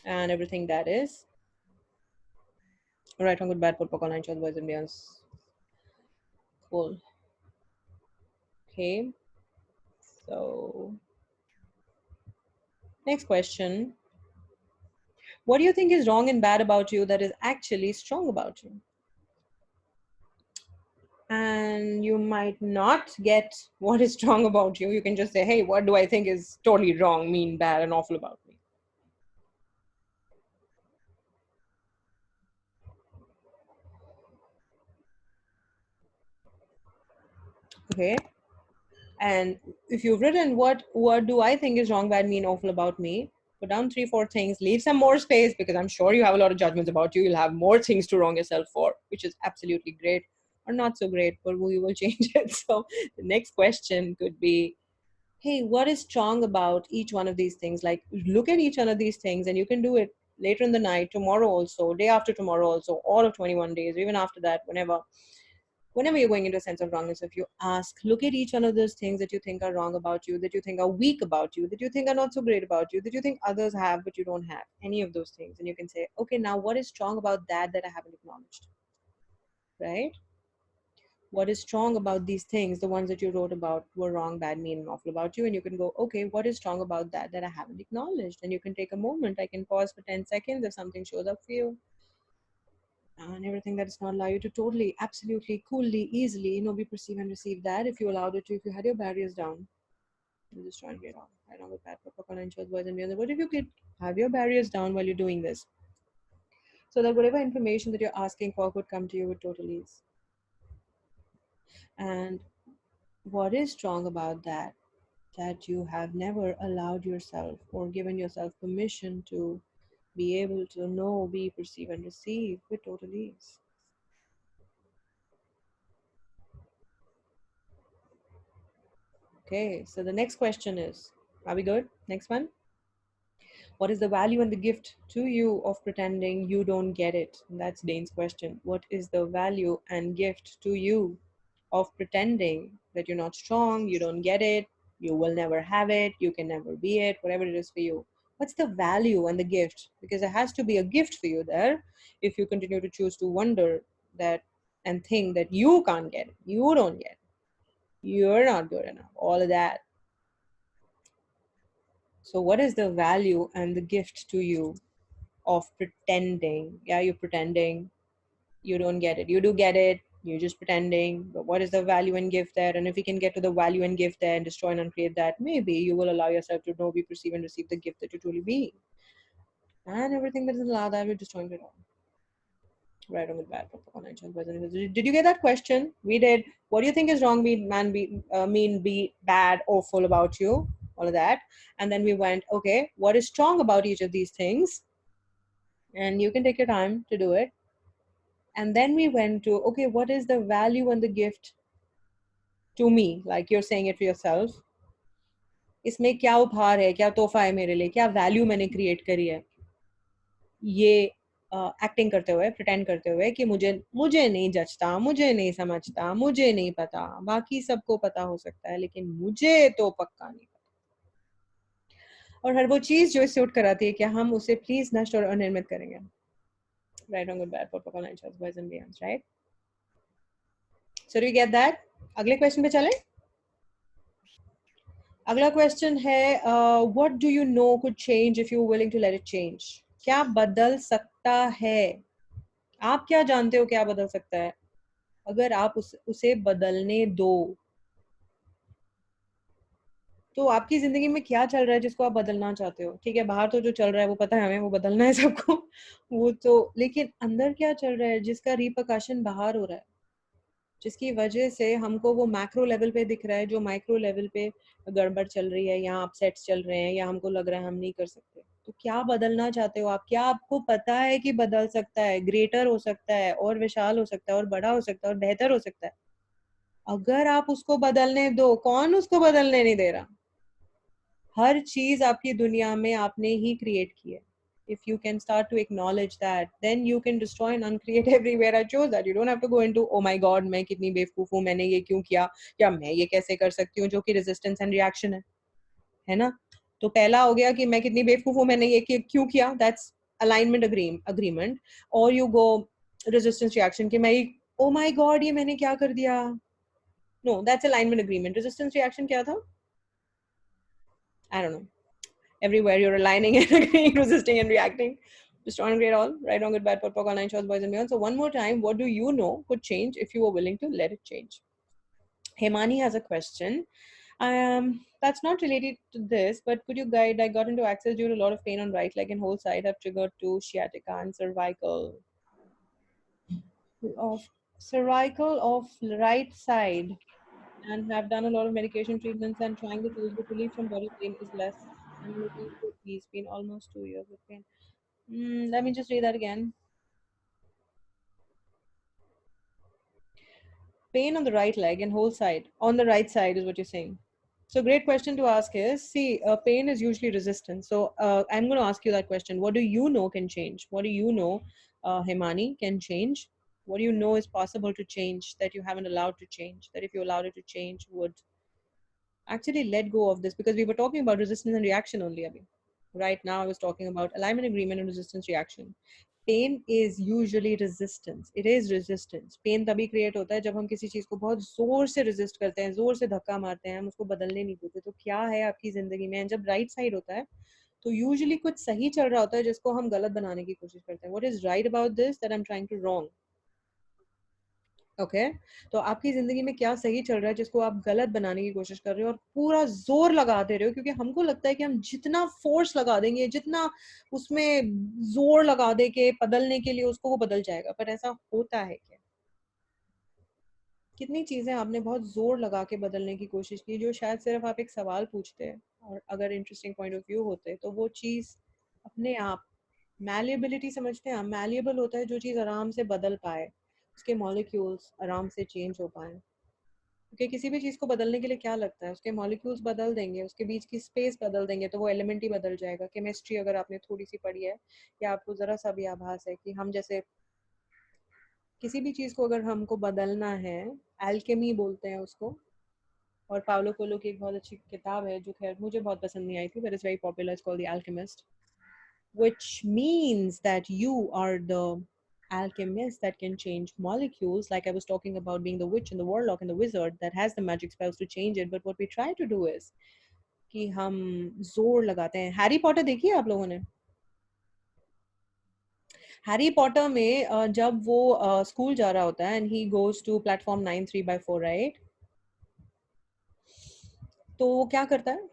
And everything that is. Right, wrong, good, bad, put, online shows, boys and beyonds. Cool. Okay. So next question. What do you think is wrong and bad about you that is actually strong about you? And you might not get what is strong about you. You can just say, hey, what do I think is totally wrong, mean, bad, and awful about me? Okay. And if you've written what do I think is wrong, bad, mean, awful about me, put down 3-4 things, leave some more space, because I'm sure you have a lot of judgments about you. You'll have more things to wrong yourself for, which is absolutely great, or not so great, but we will change it. So the next question could be, hey, what is strong about each one of these things? Like, look at each one of these things, and you can do it later in the night, tomorrow also, day after tomorrow also, all of 21 days, even after that, whenever you're going into a sense of wrongness, if you ask, look at each one of those things that you think are wrong about you, that you think are weak about you, that you think are not so great about you, that you think others have but you don't have, any of those things, and you can say, okay, now what is strong about that I haven't acknowledged? Right? What is strong about these things, the ones that you wrote about were wrong, bad, mean, and awful about you, and you can go, okay, what is strong about that I haven't acknowledged? And you can take a moment. I can pause for 10 seconds if something shows up for you, and everything that does not allow you to totally, absolutely, coolly, easily, be perceive and receive that. If you allowed it to, if you had your barriers down, you just try and get on. I don't with that, boys and beyond. What if you could have your barriers down while you're doing this? so that whatever information that you're asking for could come to you with total ease. And what is strong about that? That you have never allowed yourself or given yourself permission to be able to know, be, perceive, and receive with total ease. Okay, so the next question is, are we good? Next one. What is the value and the gift to you of pretending you don't get it? And that's Dain's question. What is the value and gift to you of pretending that you're not strong, you don't get it, you will never have it, you can never be it, whatever it is for you? What's the value and the gift? Because there has to be a gift for you there if you continue to choose to wonder that and think that you can't get it, you don't get it, you're not good enough, all of that. So, what is the value and the gift to you of pretending? Yeah, you're pretending you don't get it. You do get it. You're just pretending. But what is the value and gift there? And if you can get to the value and gift there and destroy and uncreate that, maybe you will allow yourself to know, be, perceive, and receive the gift that you truly be. And everything that doesn't allow that, you're destroying it all. Right on the bad. Did you get that question? We did. What do you think is wrong, mean, be bad, awful about you? All of that. And then we went, okay, what is strong about each of these things? And you can take your time to do it. And then we went to, okay, what is the value and the gift to me? Like you're saying it for yourself. इसमें क्या उपहार है, क्या तोहफा है मेरे लिए, क्या वैल्यू मैंने क्रिएट करी है ये एक्टिंग करते हुए, प्रिटेंड करते हुए कि मुझे मुझे नहीं जचता, मुझे नहीं समझता, मुझे नहीं पता, बाकी सबको पता हो सकता है लेकिन मुझे तो पक्का नहीं पता. और हर वो चीज जो इससे उठ कर आती है कि हम उसे प्लीज नष्ट और अनिर्मित करेंगे. Right, wrong, good, bad, purple, orange, boys and beyonds, right? So do you get that? अगले क्वेश्चन पे चलें. अगला क्वेश्चन है, what do you know could change if you willing to let it change? क्या बदल सकता है? आप क्या जानते हो क्या बदल सकता है अगर आप उसे बदलने दो? तो आपकी जिंदगी में क्या चल रहा है जिसको आप बदलना चाहते हो? ठीक है, बाहर तो जो चल रहा है वो पता है हमें, वो बदलना है सबको वो तो, लेकिन अंदर क्या चल रहा है जिसका रिपरकशन बाहर हो रहा है, जिसकी वजह से हमको वो मैक्रो लेवल पे दिख रहा है, जो माइक्रो लेवल पे गड़बड़ चल रही है, यहाँ अपसेट्स चल रहे हैं, या हमको लग रहा है हम नहीं कर सकते. तो क्या बदलना चाहते हो आप? क्या आपको पता है कि बदल सकता है, ग्रेटर हो सकता है, और विशाल हो सकता है, और बड़ा हो सकता है, और बेहतर हो सकता है? अगर आप उसको बदलने दो, कौन उसको बदलने नहीं दे रहा? हर चीज आपकी दुनिया में आपने ही क्रिएट की है. If you can start to acknowledge that, then you can destroy and uncreate everywhere. I chose that. You don't have to go into, oh my god, मैं कितनी बेवकूफ हूँ, मैंने ये क्यों किया, या मैं ये कैसे कर सकती हूँ, जो कि resistance and reaction है ना? तो पहला हो गया कि मैं कितनी बेवकूफ हूँ, मैंने ये क्यों किया, that's alignment agreement. Or you go resistance reaction कि मैं oh my god, ये मैंने क्या कर दिया. No, that's alignment agreement. Resistance reaction क्या था? I don't know. Everywhere you're aligning and agreeing, resisting and reacting. Destroy and create all. Right, wrong, good, bad, purple, online shows, boys and beyond. So one more time, what do you know could change if you were willing to let it change? Hemani has a question. That's not related to this, but could you guide? I got into access due to a lot of pain on right leg and whole side. Have triggered to sciatica and cervical of right side, and have done a lot of medication treatments and trying the tools, but relief from body pain is less. I'm looking for peace. Been almost 2 years with pain. Let me just read that again. Pain on the right leg and whole side. On the right side is what you're saying. So great question to ask is, see, pain is usually resistance. So I'm going to ask you that question. What do you know can change? What do you know, Hemani, can change? What do you know is possible to change that you haven't allowed to change? That if you allowed it to change would actually let go of this? Because we were talking about resistance and reaction only, Abhi. Right now I was talking about alignment, agreement, and resistance reaction. Pain is usually resistance. It is resistance. Pain तभी create होता है जब हम किसी चीज को बहुत जोर से resist करते हैं, जोर से धक्का मारते हैं, हम उसको बदलने नहीं देते. तो क्या है आपकी जिंदगी में? जब right side होता है तो usually कुछ सही चल रहा होता है जिसको हम गलत बनाने की कोशिश करते हैं. What is right about this that I'm trying to wrong? Okay तो आपकी जिंदगी में क्या सही चल रहा है जिसको आप गलत बनाने की कोशिश कर रहे हो और पूरा जोर लगा दे रहे हो, क्योंकि हमको लगता है कि हम जितना फोर्स लगा देंगे, जितना उसमें जोर लगा दे के बदलने के लिए उसको, वो बदल जाएगा। पर ऐसा होता है क्या? कितनी चीजें आपने बहुत जोर लगा के बदलने की कोशिश की जो शायद सिर्फ आप एक सवाल पूछते हैं और अगर इंटरेस्टिंग पॉइंट ऑफ व्यू होते तो वो चीज अपने आप, मैलिएबिलिटी समझते हैं हम, मैलिएबल होता है जो चीज आराम से बदल पाए, उसके मॉलिक्यूल्स आराम से चेंज हो पाए। क्योंकि किसी भी चीज को बदलने के लिए क्या लगता है, उसके मॉलिक्यूल्स बदल देंगे, उसके बीच की स्पेस बदल देंगे तो वो एलिमेंट ही बदल जाएगा। केमिस्ट्री अगर आपने थोड़ी सी पढ़ी है या आपको जरा सा भी आभास है कि हम जैसे किसी भी चीज को अगर हमको बदलना है, एल्केमी बोलते हैं उसको। और पाउलो कोलो की एक बहुत अच्छी किताब है जो खैर मुझे बहुत पसंद नहीं आई थी, but it's very popular, it's called the alchemist, which means that you are the alchemist that can change molecules, like I was talking about being the witch and the warlock and the wizard that has the magic spells to change it. But what we try to do is कि हम जोर लगाते हैं। Harry Potter देखी है आप लोगों ने? हैरी पॉटर में जब वो स्कूल जा रहा होता है and he goes to platform 9 3/4, right? तो वो क्या करता है?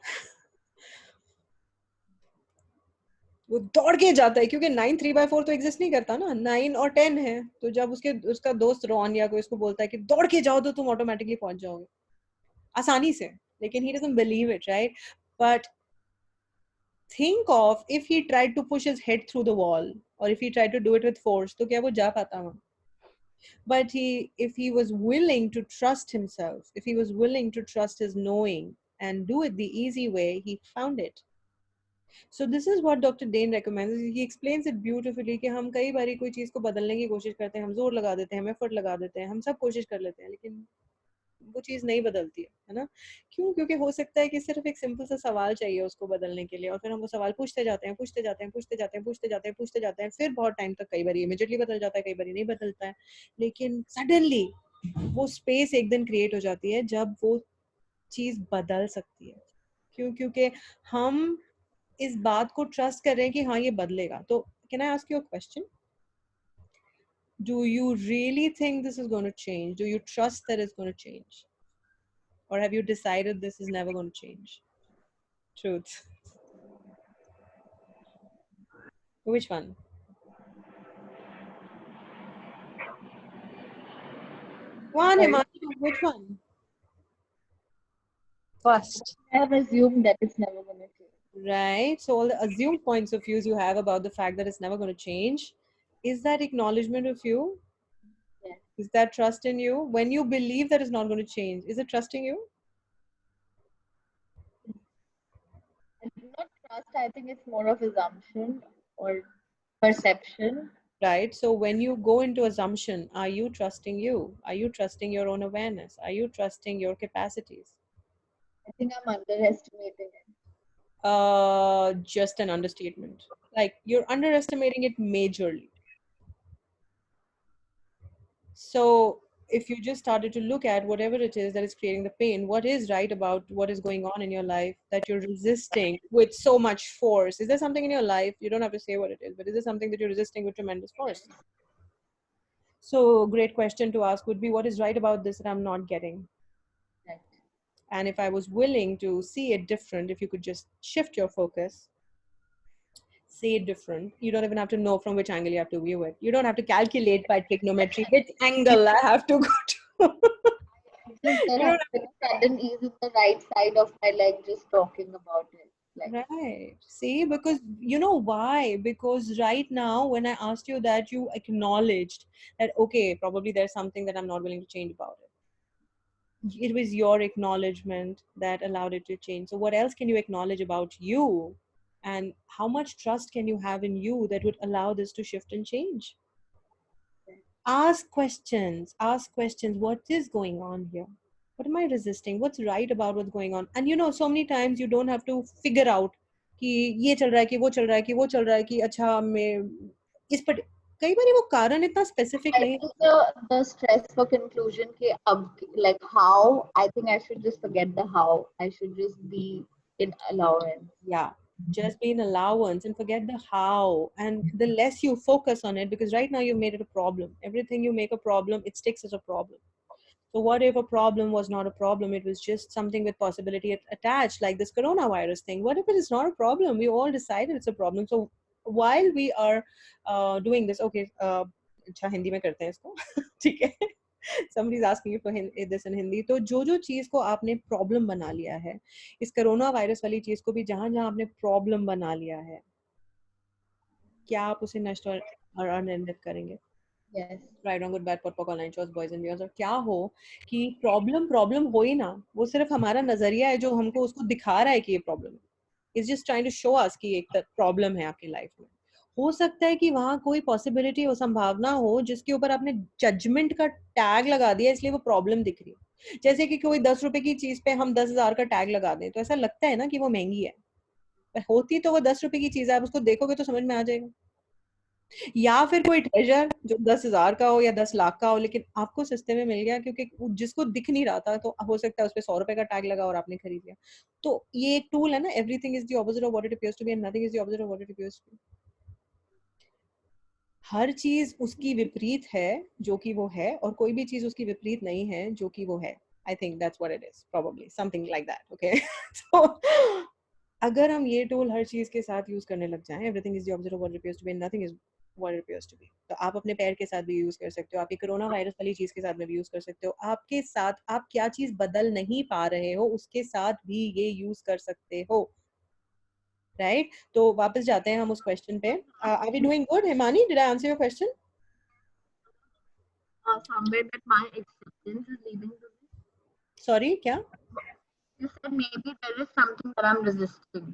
वो दौड़ के जाता है, क्योंकि 9 3/4 तो एग्जिस्ट नहीं करता ना, 9 और 10 है। तो जब उसका दोस्त रॉन या कोई उसको बोलता है कि दौड़ के जाओ तो तुम ऑटोमेटिकली पहुंच जाओगे आसानी से, लेकिन he doesn't believe it, right? But think of if he tried to push his head through the wall or if he tried to do it with force, तो क्या वो जा पाता वहां? But if he was willing to trust himself, if he was willing to trust his knowing and do it the easy way, he found it. So this is what Dr. Dain recommends. He explains it beautifully कि हम कई बारी कोई चीज को बदलने की कोशिश करते हैं, हम जोर लगा देते हैं, हम एफर्ट लगा देते हैं, हम सब कोशिश कर लेते हैं, लेकिन वो चीज नहीं बदलती है ना? क्यों? क्योंकि हो सकता है कि सिर्फ एक सिंपल सा सवाल चाहिए उसको बदलने के लिए, और फिर हम वो सवाल पूछते जाते हैं, पूछते जाते हैं, पूछते जाते हैं, पूछते जाते हैं, पूछते जाते हैं, फिर बहुत टाइम तक, कई बार इमीडिएटली बदल जाता है, कई बार नहीं बदलता है, लेकिन सडनली वो स्पेस एक दिन क्रिएट हो जाती है जब वो चीज बदल सकती है। क्यों? क्योंकि हम इस बात को ट्रस्ट कर रहे हैं कि हाँ ये बदलेगा। तो can I ask you a question? Do you really think this is going to change? Do you trust that it's going to change? Or have you decided this is never going to change? Truth. Which one? One, Sorry. Himanshu, which one? First, I have assumed that it's never going to change. Right. So all the assumed points of views you have about the fact that it's never going to change, is that acknowledgement of you? Yes. Is that trust in you? When you believe that it's not going to change, is it trusting you? And not trust, I think it's more of assumption or perception. Right. So when you go into assumption, are you trusting you? Are you trusting your own awareness? Are you trusting your capacities? I think I'm underestimating it. Just an understatement. Like you're underestimating it majorly. So if you just started to look at whatever it is that is creating the pain, what is right about what is going on in your life that you're resisting with so much force? Is there something in your life, you don't have to say what it is, but is there something that you're resisting with tremendous force? So a great question to ask would be, what is right about this that I'm not getting? Right. And if I was willing to see it different, if you could just shift your focus, see it different, you don't even have to know from which angle you have to view it. You don't have to calculate by trigonometry which angle I have to go to. Just there You has don't been a sudden ease in the right side of my leg just talking about it. Like, Right. See, because you know why? Because right now, when I asked you that, you acknowledged that, okay, probably there's something that I'm not willing to change about it. It was your acknowledgement that allowed it to change. So, what else can you acknowledge about you? And how much trust can you have in you that would allow this to shift and change? Ask questions. Ask questions. What is going on here? What am I resisting? What's right about what's going on? And you know, so many times you don't have to figure out कि ये चल रहा है कि वो चल रहा है कि वो चल रहा है कि अच्छा मैं इस पर कई बार वो कारण इतना स्पेसिफिक I नहीं। think the stress for conclusion ke like how, I think I should just forget the how. I should just be in allowance. Yeah, Just be an allowance and forget the how. And the less you focus on it, because right now you've made it a problem. Everything you make a problem, it sticks as a problem. So what if a problem was not a problem? It was just something with possibility attached, like this coronavirus thing. What if it is not a problem? We all decided it's a problem. So while we are doing this, okay, अच्छा हिंदी में करते हैं इसको, ठीक है? Somebody is asking you for this in Hindi. तो जो चीज को आपने प्रॉब्लम बना लिया है, इस कोरोना वायरस वाली चीज को भी जहां जहां आपने प्रॉब्लम बना लिया है, क्या आप उसे नष्ट और अनिर्णित करेंगे? Yes. Right wrong good bad pot pock online shows boys and girls, और क्या हो कि प्रॉब्लम हो ही ना, वो सिर्फ हमारा नजरिया है जो हमको उसको दिखा रहा है कि ये प्रॉब्लम है. It's just trying to show us कि एक प्रॉब्लम है आपकी लाइफ में. हो सकता है कि वहां कोई पॉसिबिलिटी हो, संभावना हो, जिसके ऊपर आपने जजमेंट का टैग लगा दिया, इसलिए वो प्रॉब्लम दिख रही है. जैसे कि कोई 10 रुपए की चीज पे हम 10,000 का टैग लगा दें, तो ऐसा लगता है ना कि वो महंगी है, पर होती तो वो 10 रुपए की चीज है. आप उसको देखोगे तो समझ में आ जाएगा. या फिर कोई ट्रेजर जो 10,000 का हो या 10 लाख का हो, लेकिन आपको सस्ते में मिल गया क्योंकि जिसको दिख नहीं रहा था, तो हो सकता है उस पे 100 रुपए का टैग लगा और आपने खरीद लिया. तो ये एक टूल है ना. Everything is the opposite of what it appears to be and nothing is the opposite of what it appears to be. हर चीज उसकी विपरीत है जो कि वो है, और कोई भी चीज उसकी विपरीत नहीं है जो कि वो है. I think that's what it is, probably something like that. Okay, तो अगर हम ये टूल हर चीज के साथ यूज करने लग जाएं, everything is the opposite of what it appears to be and nothing is what it appears to be, तो आप अपने पैर के साथ भी यूज कर सकते हो, आपकी कोरोना वायरस वाली चीज के साथ में भी यूज कर सकते हो. आपके साथ आप क्या चीज बदल नहीं पा रहे हो, उसके साथ भी ये यूज कर सकते हो. राइट? तो वापस जाते हैं हम उस क्वेश्चन पे. Are we doing good, Himani? Did I answer your question? Somewhere that my acceptance is leading to this. Sorry, क्या? You said maybe there is something that I'm resisting,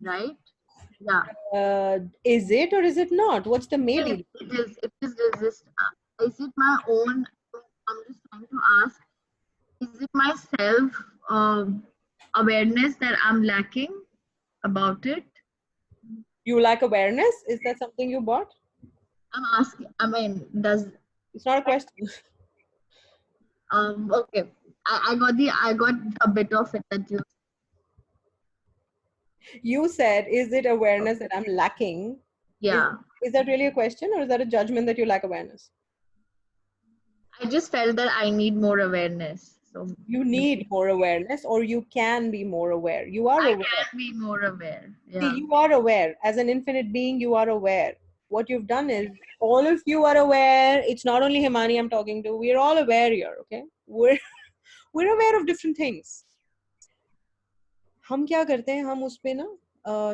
right? Yeah. Is it or is it not? What's the maybe? It is resist. Is it my own? I'm just trying to ask. Is it my self awareness that I'm lacking about it? You lack awareness? Is that something you bought? I'm asking. I mean, does It's not a question. okay. I got a bit of it that you. You said, is it awareness that I'm lacking? Yeah. Is that really a question, or is that a judgment that you lack awareness? I just felt that I need more awareness. So You need more awareness, or you can be more aware. You are I aware. can be more aware. See, Yeah. you are aware. As an infinite being, you are aware. What you've done is, all of you are aware. It's not only Himani I'm talking to. We're all aware here, okay? We're aware of different things. हम क्या करते हैं, हम उस पे ना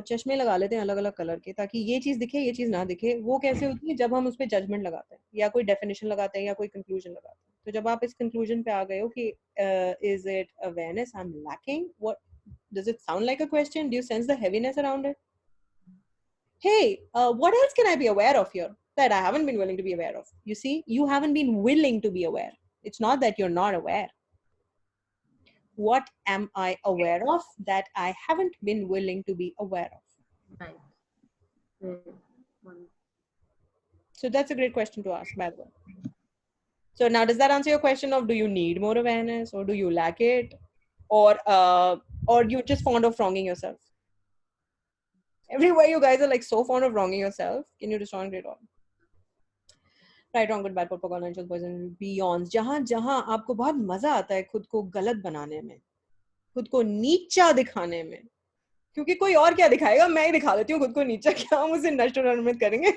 चश्मे लगा लेते हैं अलग अलग कलर के, ताकि ये चीज दिखे ये चीज ना दिखे. वो कैसे होती है? जब हम उस पे जजमेंट लगाते हैं, या कोई डेफिनेशन लगाते हैं, या कोई कंक्लूजन लगाते हैं. तो जब आप इस कंक्लूजन पे आ गए हो कि is it awareness I am lacking, what does it sound like a question? Do you sense the heaviness around it? Hey, what else can I be aware of here that I haven't been willing to be aware of? You see, you haven't been willing to be aware. It's not that you're not aware. What am I aware of that I haven't been willing to be aware of? Right. So that's a great question to ask, by the way. So now, does that answer your question of, do you need more awareness, or do you lack it, or you're just fond of wronging yourself? Everywhere you guys are like so fond of wronging yourself. Can you just wrong it all? Right, wrong, good, bad, pop, angels, boys and beyonds. जहाँ आपको बहुत मजा आता है खुद को गलत बनाने में, खुद को नीचा दिखाने में, क्योंकि कोई और क्या दिखाएगा, मैं ही दिखा देती हूँ खुद को नीचा. क्या हम उसे नष्ट और अनिर्णित करेंगे?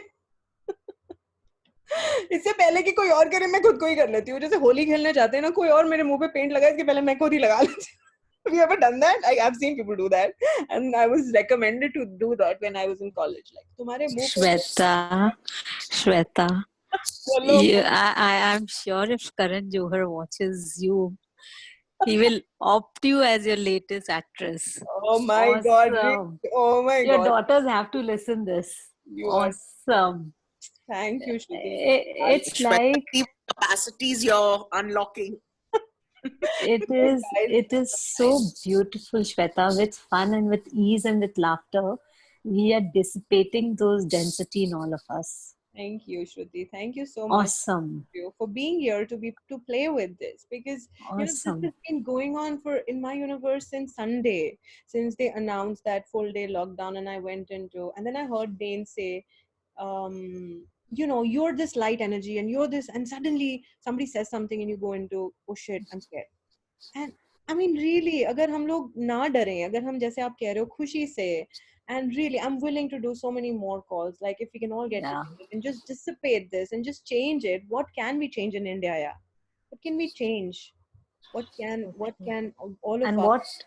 इससे पहले कि कोई और करे, मैं खुद को ही कर लेती हूँ. जैसे होली खेलने जाते हैं ना, कोई और मेरे मुंह पे पेंट लगाए, इसके पहले मैं खुद ही लगा लेती हूँ. Have you ever done that? I've seen people do that, and I was recommended to do that when I was in college. Like, तुम्हारे मुंह पे Shweta, बोलो. I am sure if Karan Johar watches you, he will opt you as your latest actress. Oh my God! Awesome. Oh my Your God! daughters have to listen this. You are. Awesome. Thank you, Shruti. It's like capacities you're unlocking. it is so beautiful, Shweta, with fun and with ease and with laughter. We are dissipating those density in all of us. Thank you, Shruti. Thank you so much Awesome. you for being here to play with this, because this Awesome. has been going on for in my universe since Sunday, since they announced that full day lockdown, and I went into, and then I heard Dain say, you're this light energy and you're this, and suddenly somebody says something and you go into, oh shit, I'm scared. And I mean, really, अगर हम लोग ना डरें, अगर हम जैसे आप कह रहे हो खुशी से, and really, I'm willing to do so many more calls. Like if we can all get Yeah. together and just dissipate this and just change it. What can we change in India? Yeah, what can we change? Okay. What can all of And us?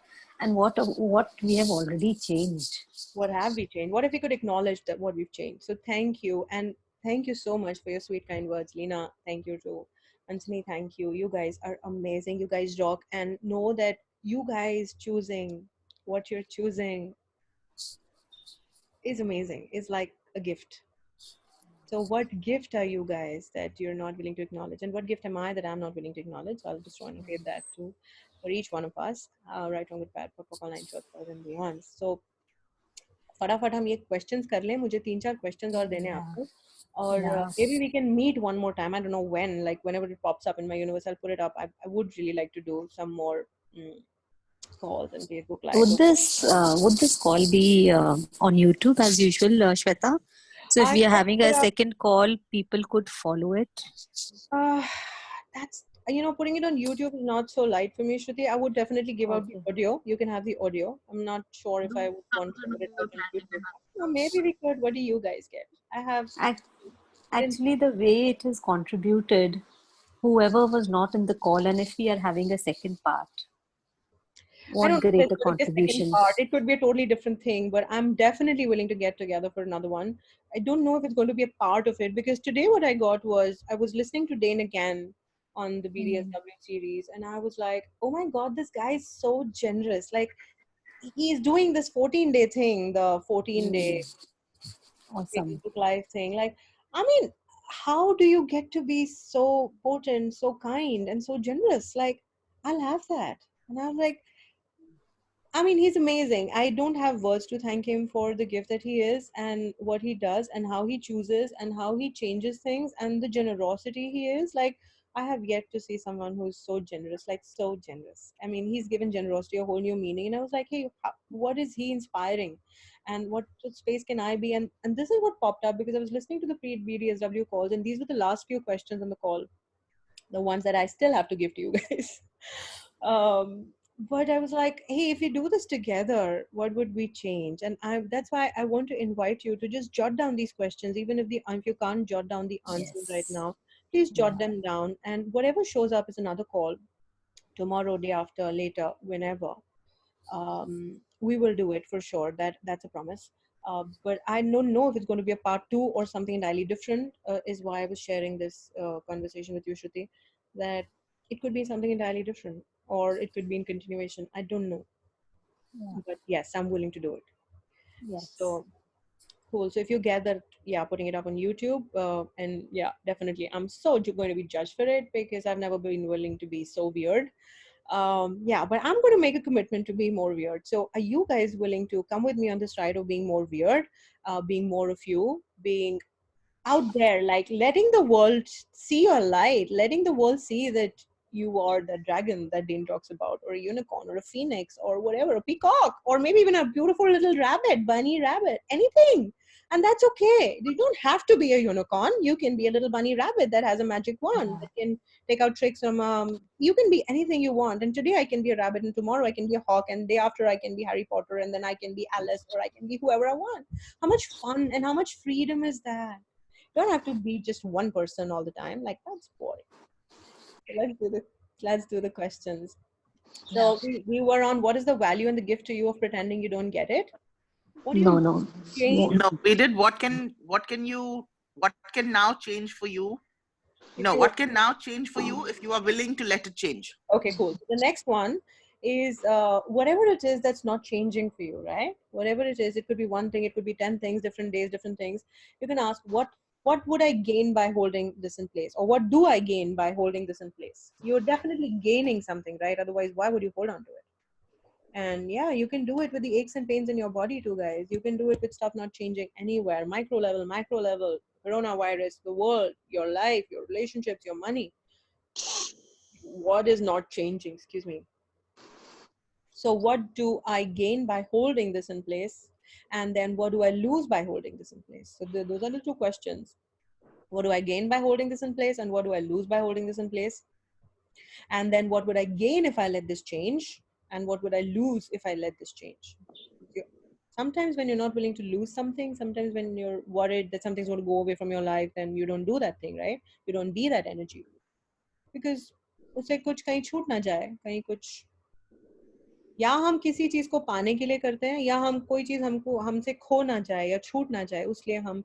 what we have already changed. What have we changed? What if we could acknowledge that what we've changed? So thank you, and thank you so much for your sweet, kind words, Lena. Thank you too, Anthony. Thank you. You guys are amazing. You guys rock, and know that you guys choosing what you're choosing is amazing. It's like a gift. So, what gift are you guys that you're not willing to acknowledge, and what gift am I that I'm not willing to acknowledge? So I'll just reiterate that too for each one of us. Right, wrong, good, bad, protocol, 9 shorts, and beyond. So फटाफट हम ये questions कर लें मुझे 3-4 questions और देने हैं Yeah. आपको और Yeah. maybe we can meet one more time. I don't know when, like whenever it pops up in my universe I'll put it up. I would really like to do some more calls and Facebook live. Would this call be on YouTube as usual, Shweta? So if I we are would having a put up second call, people could follow it. uh, that's putting it on YouTube is not so light for me, Shruti. I would definitely give out the Okay. audio. You can have the audio. I'm not sure if Do I you would want to happen to put it know out the on planet YouTube. and Or maybe we could. What do you guys get? I have Ac- didn't Actually, the way it is contributed, whoever was not in the call, and if we are having a second part, I what don't know if greater it's going to be a second contribution? part. It could be a totally different thing, but I'm definitely willing to get together for another one. I don't know if it's going to be a part of it because today what I got was I was listening to Dain again on the Hmm. BDSW series, and I was like, oh my God, this guy is so generous. Like, he's doing this 14-day thing, the 14-day Awesome. Facebook Live thing. Like, I mean, how do you get to be so potent, so kind, and so generous? Like, I'll have that. And I was like, I mean, he's amazing. I don't have words to thank him for the gift that he is and what he does and how he chooses and how he changes things and the generosity he is. Like, I have yet to see someone who's so generous, like so generous. I mean, he's given generosity a whole new meaning. And I was like, hey, what is he inspiring? And what space can I be? And this is what popped up because I was listening to the pre-BDSW calls, and these were the last few questions on the call, the ones that I still have to give to you guys. um, but I was like, hey, if we do this together, what would we change? And that's why I want to invite you to just jot down these questions, even if you can't jot down the answers right Yes. now, please Yeah. jot them down. And whatever shows up is another call tomorrow, day after, later, whenever. We will do it for sure. That's a promise. But I don't know if it's going to be a part two or something entirely different. Is why I was sharing this conversation with you, Shruti, that it could be something entirely different, or it could be in continuation. I don't know, Yeah. but yes, I'm willing to do it. Yes. So cool. So if you get that, yeah, putting it up on YouTube, and yeah, definitely, I'm so going to be judged for it because I've never been willing to be so weird. Yeah, but I'm going to make a commitment to be more weird. So are you guys willing to come with me on this ride of being more weird, being more of you, being out there, like letting the world see your light, letting the world see that you are the dragon that Dean talks about, or a unicorn, or a phoenix, or whatever, a peacock, or maybe even a beautiful little rabbit, bunny rabbit, anything. And that's okay. You don't have to be a unicorn. You can be a little bunny rabbit that has a magic wand Yeah. that can take out tricks from. You can be anything you want. And today I can be a rabbit, and tomorrow I can be a hawk, and day after I can be Harry Potter, and then I can be Alice, or I can be whoever I want. How much fun and how much freedom is that? You don't have to be just one person all the time. Like, that's boring. So let's do the questions. Yeah. So we were on what is the value and the gift to you of pretending you don't get it? What do No, you no. change? No, we did. What can now change for you? If No, you what can now change for you if you are willing to let it change? Okay, cool. So the next one is whatever it is that's not changing for you, right? Whatever it is, it could be one thing, it could be 10 things, different days, different things. You can ask what would I gain by holding this in place, or what do I gain by holding this in place? You're definitely gaining something, right? Otherwise, why would you hold on to it? And yeah, you can do it with the aches and pains in your body too, guys. You can do it with stuff not changing anywhere, micro level, macro level, coronavirus, the world, your life, your relationships, your money. What is not changing? Excuse me. So what do I gain by holding this in place? And then what do I lose by holding this in place? So those are the two questions. What do I gain by holding this in place? And what do I lose by holding this in place? And then what would I gain if I let this change? And what would I lose if I let this change? Sometimes when you're not willing to lose something, sometimes when you're worried that something's going to go away from your life, then you don't do that thing, right? You don't be that energy. Because उससे कुछ कहीं छूट ना जाए, कहीं कुछ या हम किसी चीज को पाने के लिए करते हैं या हम कोई चीज हमको हमसे खो ना जाए या छूट ना जाए, उसलिए हम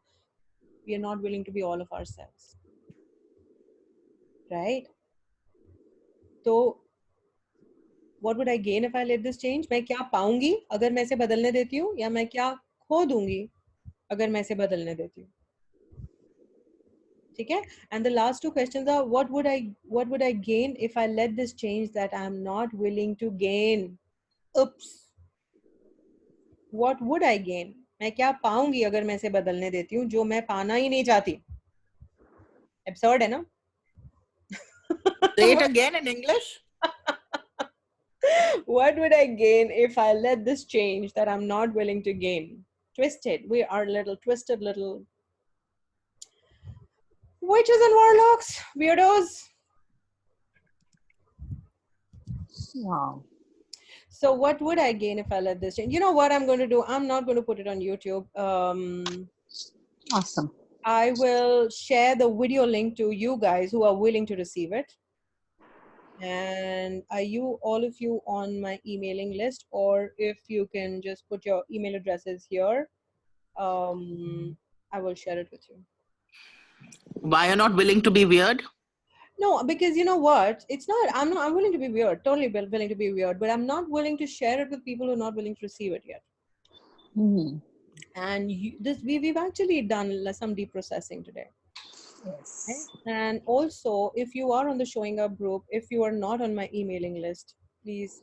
we are not willing to be all of ourselves, right? तो what would I gain if I let this change? मैं क्या पाऊंगी अगर मैं इसे बदलने देती हूँ, या मैं क्या खो दूंगी अगर मैं इसे बदलने देती हूँ? ठीक है? And the last two questions are what would I gain if I let this change that I am not willing to gain? Oops. What would I gain? मैं क्या पाऊंगी अगर मैं इसे बदलने देती हूँ जो मैं पाना ही नहीं चाहती? Absurd है ना? Say it again in English. What would I gain if I let this change that I'm not willing to gain? Twisted. We are little twisted little witches and warlocks, weirdos. Wow. So what would I gain if I let this change? You know what I'm going to do? I'm not going to put it on YouTube. Awesome. I will share the video link to you guys who are willing to receive it. And are you, all of you, on my emailing list? Or if you can just put your email addresses here, I will share it with you. Why you're not willing to be weird? No, because you know what? It's not, I'm willing to be weird, totally willing to be weird, but I'm not willing to share it with people who are not willing to receive it yet. Mm-hmm. And we've actually done some deep processing today. Yes. Right? And also, if you are on the Showing Up group, if you are not on my emailing list, please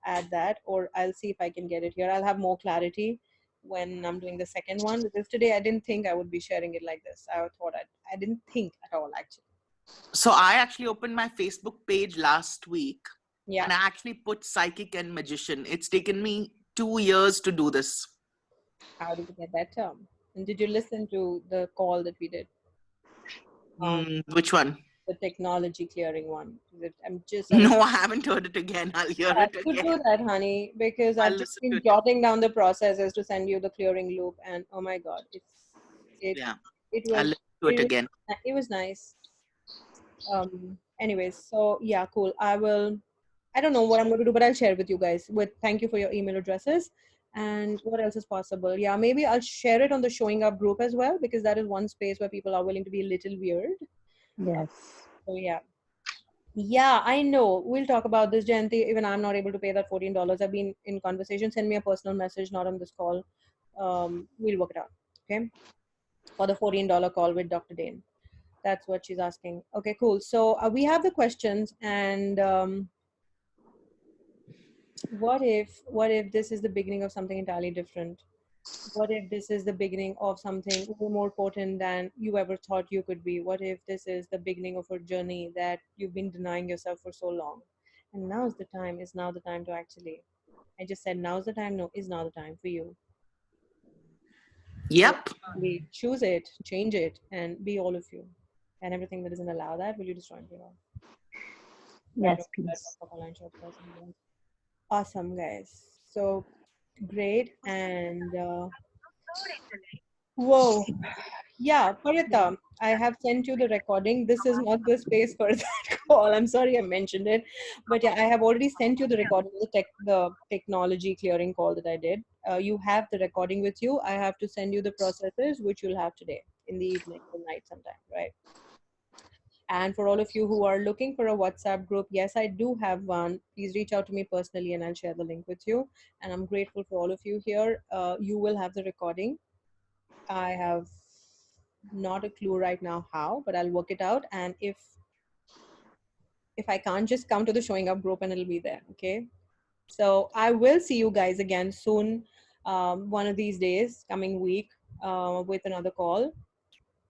add that, or I'll see if I can get it here. I'll have more clarity when I'm doing the second one, because today I didn't think I would be sharing it like this. I didn't think at all, actually. So I actually opened my Facebook page last week. Yeah. And I actually put psychic and magician. It's taken me 2 years to do this. How did you get that term? And did you listen to the call that we did? Which one? The technology clearing one. No, I haven't heard it again. I'll hear it You again. do that, honey, because I've just been jotting down the processes to send you the clearing loop, and oh my god, it I'll listen to it again. It was nice. Anyways, so yeah, cool. I don't know what I'm going to do, but I'll share with you guys. Thank you for your email addresses. And what else is possible? Yeah, maybe I'll share it on the Showing Up group as well, because that is one space where people are willing to be a little weird. Yes. So yeah, I know. We'll talk about this, Jayanti. Even I'm not able to pay that $14. I've been in conversation. Send me a personal message, not on this call. We'll work it out. Okay. For the $14 call with Dr. Dain. That's what she's asking. Okay, cool. So we have the questions, and what if this is the beginning of something entirely different? What if this is the beginning of something more potent than you ever thought you could be? What if this is the beginning of a journey that you've been denying yourself for so long? And now is now the time to actually, I just said now's the time, no, is now the time for you. Yep. So choose it, change it, and be all of you. And everything that doesn't allow that, will you destroy it? Yes, please. Awesome, guys. So great. And whoa. Yeah, Parita, I have sent you the recording. This is not the space for that call. I'm sorry I mentioned it. But yeah, I have already sent you the recording of the technology clearing call that I did. You have the recording with you. I have to send you the processes, which you'll have today in the evening, tonight sometime, right? And for all of you who are looking for a WhatsApp group, yes, I do have one. Please reach out to me personally and I'll share the link with you. And I'm grateful for all of you here. You will have the recording. I have not a clue right now how, but I'll work it out. And if I can't, just come to the Showing Up group and it'll be there. Okay. So I will see you guys again soon. One of these days, coming week, with another call.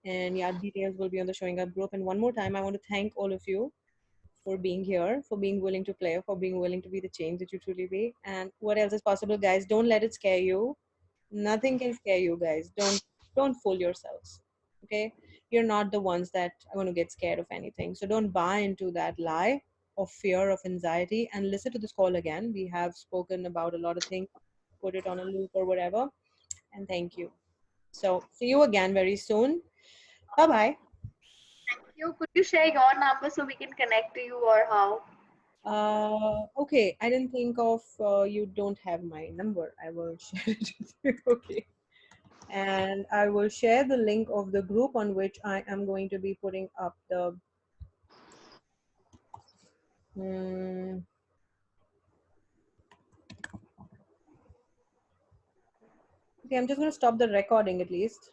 And yeah, details will be on the Showing Up group. And one more time, I want to thank all of you for being here, for being willing to play, for being willing to be the change that you truly be. And what else is possible, guys? Don't let it scare you. Nothing can scare you, guys. Don't fool yourselves. Okay, you're not the ones that are going to get scared of anything. So don't buy into that lie of fear, of anxiety, and listen to this call again. We have spoken about a lot of things. Put it on a loop or whatever. And thank you. So see you again very soon. Bye bye. Thank you. Could you share your number so we can connect to you, or how? Okay, I didn't think of you don't have my number. I will share it with you. Okay. And I will share the link of the group on which I am going to be putting up the. Hmm, okay, I'm just going to stop the recording at least.